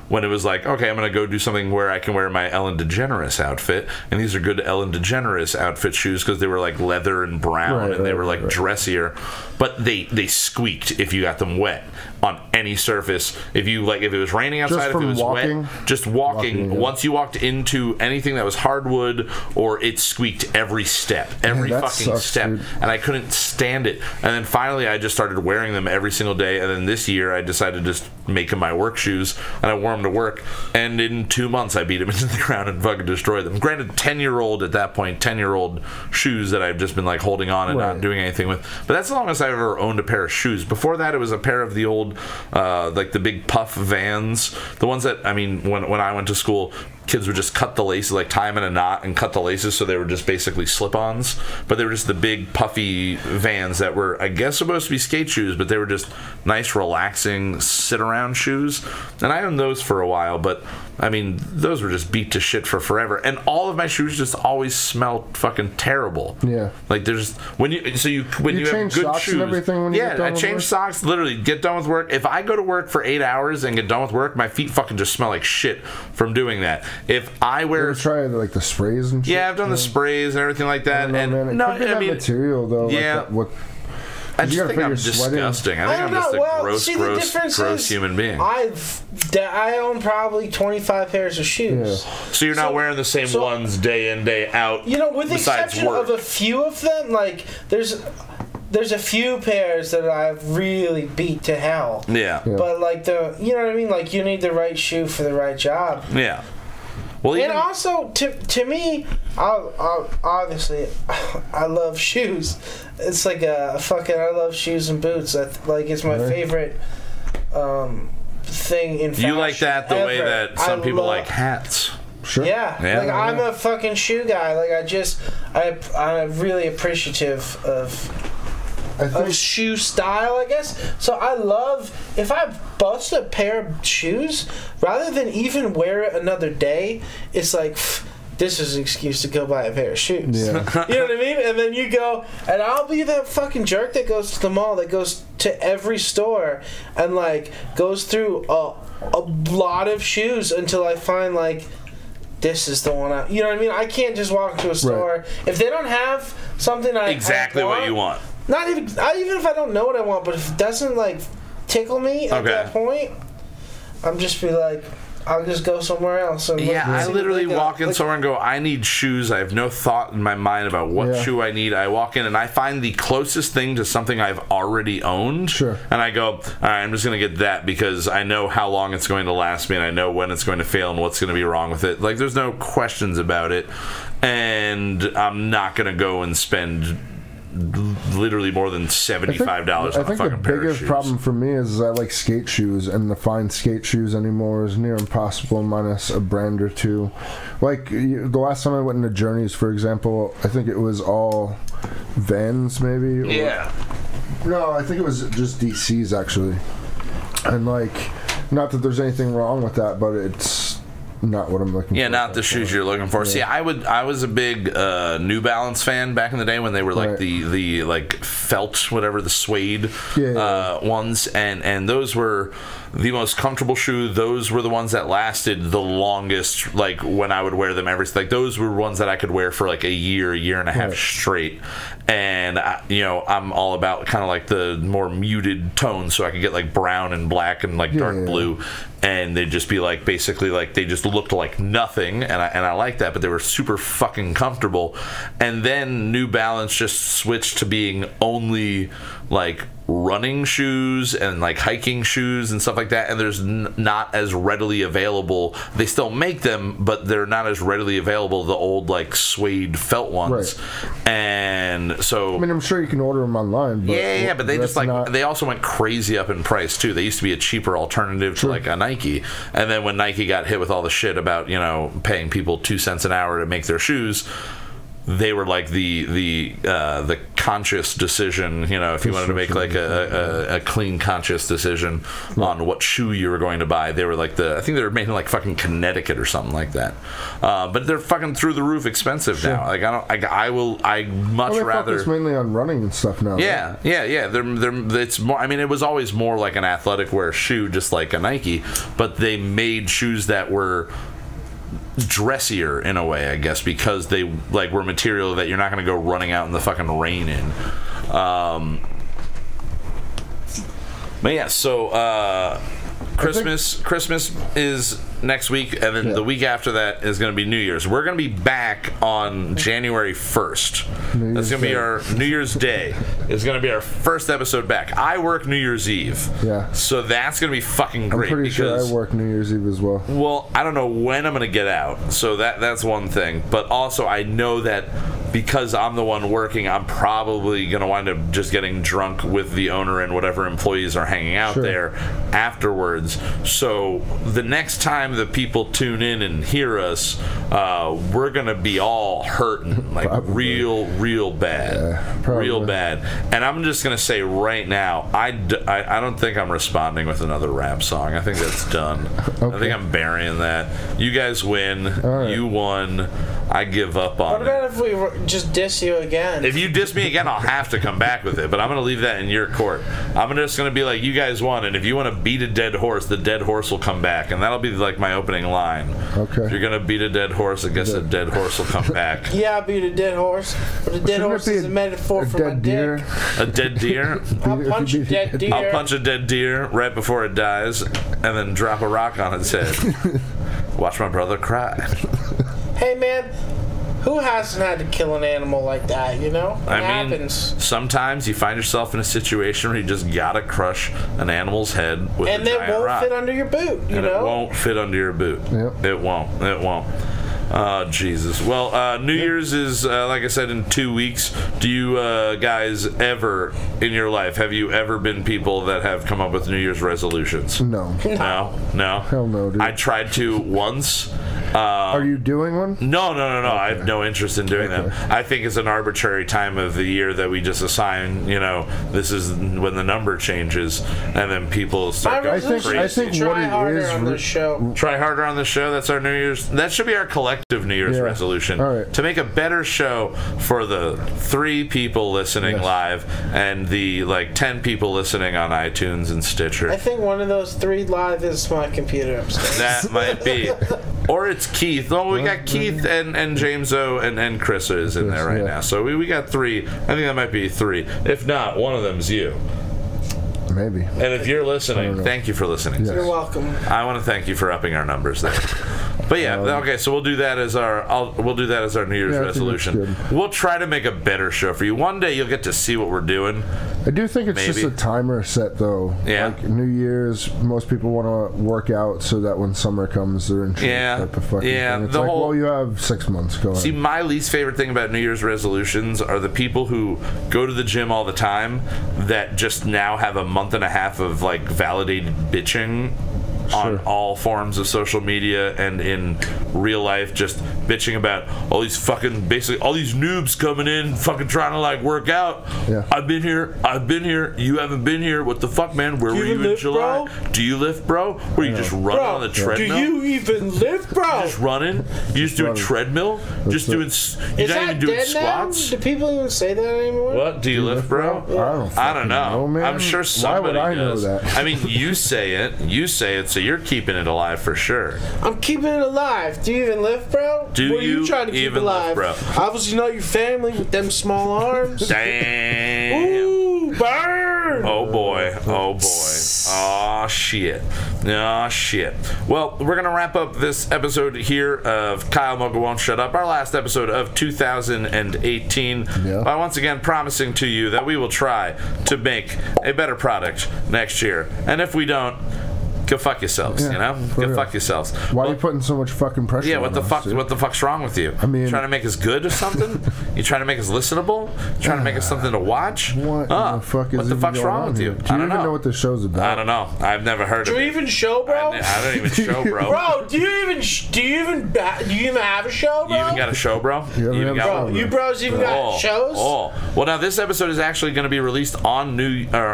when it was okay, I'm going to go do something where I can wear my Ellen DeGeneres outfit. And these are good Ellen DeGeneres outfit shoes because they were leather and brown, and they were dressier. But they squeaked if you got them wet on any surface. If it was raining outside, if it was wet, just walking. Once you walked into anything that was hardwood, or it squeaked every step, every fucking step, dude. And I couldn't stand it. And then finally, I just started wearing them every single day. And then this year, I decided to just make them my work shoes, and I wore them to work. And in 2 months, I beat them into the ground and fucking destroyed them. Granted, 10-year-old at that point, 10-year-old shoes that I've just been holding on and not doing anything with. But that's the longest I've ever owned a pair of shoes. Before that, it was a pair of the old, the big puff Vans. The ones that, when I went to school, kids would just cut the laces, tie them in a knot and cut the laces, so they were just basically slip-ons. But they were just the big puffy Vans that were, I guess, supposed to be skate shoes, but they were just nice, relaxing, sit-around shoes. And I owned those for a while, but those were just beat to shit for forever. And all of my shoes just always smelled fucking terrible. Yeah. There's when you have good socks shoes and everything when you get done I change with socks. Literally, get done with work. If I go to work for 8 hours and get done with work, my feet fucking just smell like shit from doing that. If I wear, you ever try the sprays and shit? Yeah, I've done the sprays and everything like that. It could be that material though. Yeah. I just think I'm disgusting. I think I'm just a gross human being. I own probably 25 pairs of shoes. Yeah. So you're not wearing the same ones day in, day out. You know, with the exception of a few of them, like there's a few pairs that I've really beat to hell. Yeah. But like you know what I mean? Like you need the right shoe for the right job. Yeah. Well, and also to me, obviously, I love shoes. It's like I love shoes and boots. It's my favorite thing in fashion. You like that the way that some people like hats. Sure. Yeah. Like I'm a fucking shoe guy. Like I'm really appreciative of shoe style, I guess. So I love, if I bust a pair of shoes, rather than even wear it another day, it's like, this is an excuse to go buy a pair of shoes. Yeah. You know what I mean? And then you go, and I'll be the fucking jerk that goes to the mall, that goes to every store, and like goes through a lot of shoes until I find like, this is the one you know what I mean? I can't just walk into a store. Right. If they don't have something exactly what you want. Not even if I don't know what I want, but if it doesn't like tickle me at that point, I'm just be like, I'll just go somewhere else. And I literally walk in somewhere and go, I need shoes. I have no thought in my mind about what shoe I need. I walk in and I find the closest thing to something I've already owned. Sure. And I go, all right, I'm just going to get that because I know how long it's going to last me and I know when it's going to fail and what's going to be wrong with it. Like, there's no questions about it. And I'm not going to go and spend literally more than $75 on a fucking pair of shoes. I think the biggest problem for me is I like skate shoes, and to find skate shoes anymore is near impossible minus a brand or two. Like the last time I went into Journeys, for example, I think it was all Vans maybe. Yeah. No, I think it was just DCs actually. And like, not that there's anything wrong with that, but it's not what I'm looking for. Yeah, not the shoes you're looking for. Yeah. See, I was a big New Balance fan back in the day when they were like the like felt, whatever, the suede ones, and those were the most comfortable shoe. Those were the ones that lasted the longest, like when I would wear them like those were ones that I could wear for like a year and a half straight. And I'm all about kind of like the more muted tones, so I could get like brown and black and like dark blue, and they'd just be like basically like they just looked like nothing, and I like that, but they were super fucking comfortable. And then New Balance just switched to being only like running shoes and like hiking shoes and stuff like that, and there's not as readily available. They still make them, but they're not as readily available, the old like suede felt ones. And so I mean, I'm sure you can order them online, but but they just like they also went crazy up in price too. They used to be a cheaper alternative to like a Nike, and then when Nike got hit with all the shit about paying people 2 cents an hour to make their shoes, they were like the conscious decision, if you wanted to make like a clean conscious decision on what shoe you were going to buy. They were like I think they were making like fucking Connecticut or something like that. But they're fucking through the roof expensive now. Like I much rather focus mainly on running and stuff now. Yeah, right? yeah. It's more. I mean, it was always more like an athletic wear shoe, just like a Nike, but they made shoes that were dressier in a way, I guess, because they like were material that you're not going to go running out in the fucking rain in. But yeah, so Christmas is next week, and then the week after that is going to be New Year's. We're going to be back on January 1st. That's going to be our New Year's Day. It's going to be our first episode back. I work New Year's Eve. Yeah. So that's going to be fucking great. I'm pretty sure I work New Year's Eve as well. Well, I don't know when I'm going to get out. So that's one thing. But also I know that because I'm the one working, I'm probably going to wind up just getting drunk with the owner and whatever employees are hanging out there afterwards. So the next time the people tune in and hear us, we're going to be all hurting, like real bad. Real bad. And I'm just going to say right now, I don't think I'm responding with another rap song. I think that's done. Okay. I think I'm burying that. You guys win. Right. You won. I give up on it. What about if we just diss you again? If you diss me again, I'll have to come back with it, but I'm going to leave that in your court. I'm just going to be like, you guys won, and if you want to beat a dead horse, the dead horse will come back, and that'll be like my opening line. Okay. If you're going to beat a dead horse, I guess a dead horse will come back. Yeah, I'll beat a dead horse, but a dead horse is a metaphor for my dick. A dead deer? I'll punch a dead deer. I'll punch a dead deer right before it dies and then drop a rock on its head. Watch my brother cry. Hey, man. Who hasn't had to kill an animal like that, you know? It happens. Sometimes you find yourself in a situation where you just gotta crush an animal's head with a giant rock. And it won't fit under your boot, you know? It won't fit under your boot. Yep. It won't. Oh, Jesus. Well, New Year's is, like I said, in 2 weeks. Do you guys ever, in your life, have you ever been people that have come up with New Year's resolutions? No. No? Hell no, dude. I tried to once. Are you doing one? No. Okay. I have no interest in doing them. I think it's an arbitrary time of the year that we just assign, this is when the number changes, and then people start going crazy. I think try harder on the show. Try harder on the show. That's our New Year's. That should be our collective New Year's resolution. All right. To make a better show for the 3 people listening live and the 10 people listening on iTunes and Stitcher. I think one of those 3 live is my computer upstairs. That might be. Or it's Keith. No, we got Keith and James O and Chris is in there right now. So we got 3. I think that might be 3. If not, one of them's you. Maybe. And if you're listening, thank you for listening. Yes. You're welcome. I want to thank you for upping our numbers there. But yeah, okay, so we'll do that as our New Year's resolution. We'll try to make a better show for you. One day you'll get to see what we're doing. I do think it's just a timer set though. Yeah. Like New Year's, most people want to work out so that when summer comes, they're in shape. Type of fucking thing. It's well, you have 6 months. Go ahead. See, my least favorite thing about New Year's resolutions are the people who go to the gym all the time that just now have a month and a half of validated bitching on all forms of social media and in real life, just bitching about all these basically all these noobs coming in fucking trying to work out. I've been here, you haven't been here. What the fuck, man? Where were you in July? Bro? Do you lift, bro? Were you just running on the treadmill? Do you even lift, bro? Just running? You just doing treadmill? Just doing you're not even doing squats? Do people even say that anymore? What? Do you lift, bro? I don't know. Man. I'm sure somebody Why would I does. know that? I mean, you say it, so you're keeping it alive for sure. I'm keeping it alive. Do you even lift, bro? What are you trying to keep alive? Lift, bro? Obviously not your family with them small arms. Damn. Ooh, burn. Oh boy. Oh shit. Well, we're gonna wrap up this episode here of Kyle Mocha Won't Shut Up, our last episode of 2018. By once again promising to you that we will try to make a better product next year. And if we don't, go fuck yourselves, Go fuck yourselves. Why are you putting so much fucking pressure on what the us, fuck? dude? What the fuck's wrong with you? I mean, you trying to make us good or something? You trying to make us listenable? You trying to make us something to watch? What the fuck is what the fuck's wrong with you? Do you even know what the show's about? I don't know. I've never heard of it. Do you even show, bro? I don't even show, bro. Bro, do you even have a show, bro? You even got a show, bro? You bros even got shows? Well, now this episode is actually going to be released on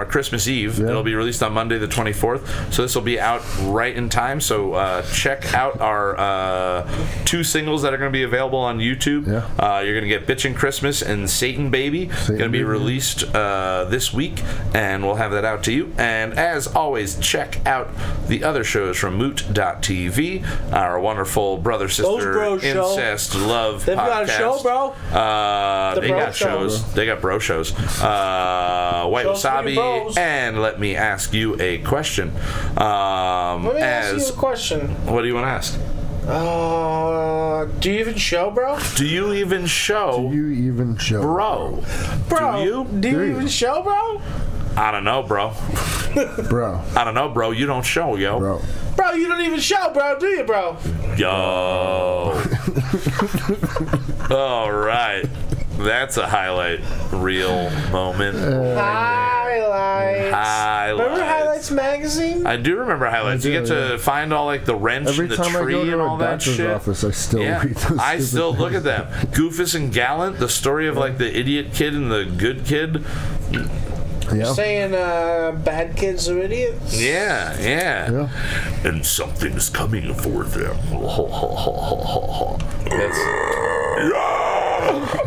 Christmas Eve. It'll be released on Monday the 24th. So this will be out right in time. So check out our 2 singles that are going to be available on YouTube. You're going to get Bitchin' Christmas and Satan Baby. Going to be released this week, and we'll have that out to you. And as always, check out the other shows from Moot.tv, our wonderful brother sister incest love They've podcast. got a show, bro. They got shows. Bro. They got bro shows. White Wasabi. And let me ask you a question. Let me ask you a question. What do you want to ask? Do you even show, bro? Do you even show? Bro. Do you even show, bro? I don't know, bro. I don't know, bro. You don't show, yo. Bro, you don't even show, bro, do you, bro? Yo. All right. That's a highlight reel moment. Highlights. Remember Highlights magazine? I do remember Highlights. You get to find all the wrench in the tree and all that shit. Office, I still read those. I still look at them. Goofus and Gallant, the story of the idiot kid and the good kid. You're saying bad kids are idiots? Yeah. And something's coming for them.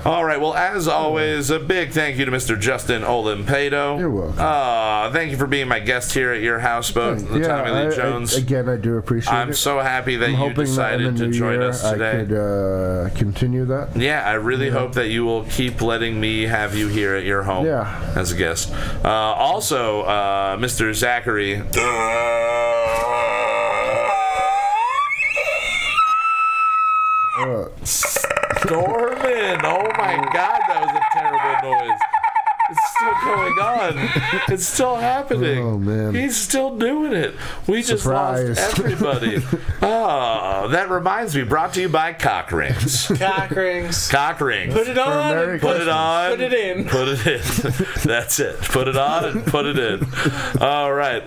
All right. Well, as always, a big thank you to Mr. Justin Olimpado. You're welcome. Thank you for being my guest here at your house, both Tommy Lee Jones. Again, I do appreciate it. I'm so happy that you decided to join us today. I could continue that. Yeah, I really hope that you will keep letting me have you here at your home as a guest. Also, Mr. Zachary. Stormin'! Oh my God, that was a terrible noise. It's still going on. It's still happening. Oh, man. He's still doing it. We Surprise. just lost everybody. That reminds me. Brought to you by Cock Rings. Cock Rings. Cock Rings. Put it on and put it on. Put it in. Put it in. That's it. Put it on and put it in. All right.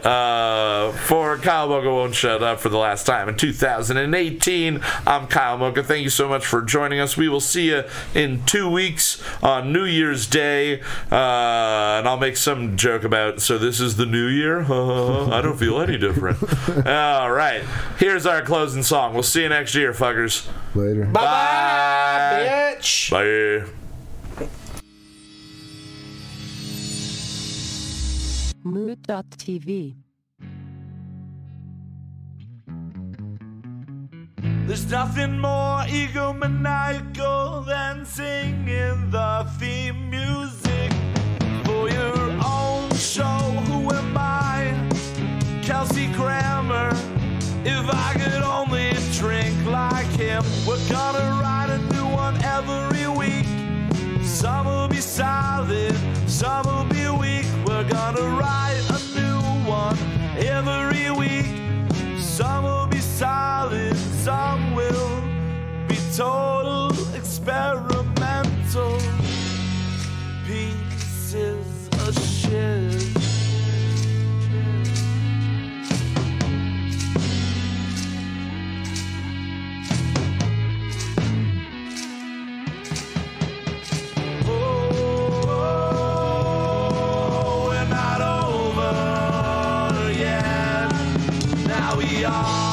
For Kyle Mocha Won't Shut Up for the last time in 2018, I'm Kyle Mocha. Thank you so much for joining us. We will see you in 2 weeks on New Year's Day. And I'll make some joke about, so this is the new year? I don't feel any different. All right. Here's our closing song. We'll see you next year, fuckers. Later. Bye-bye, bitch. Bye. Mood.tv. There's nothing more egomaniacal than singing the theme music for your own show. Who am I? Kelsey Grammer. If I could only drink like him. We're gonna write a new one every week. Some will be solid, some will be weak. We're gonna write a new one every week. Some will be solid, some will be total experimental pieces of shit. We're not over yet. Now we are.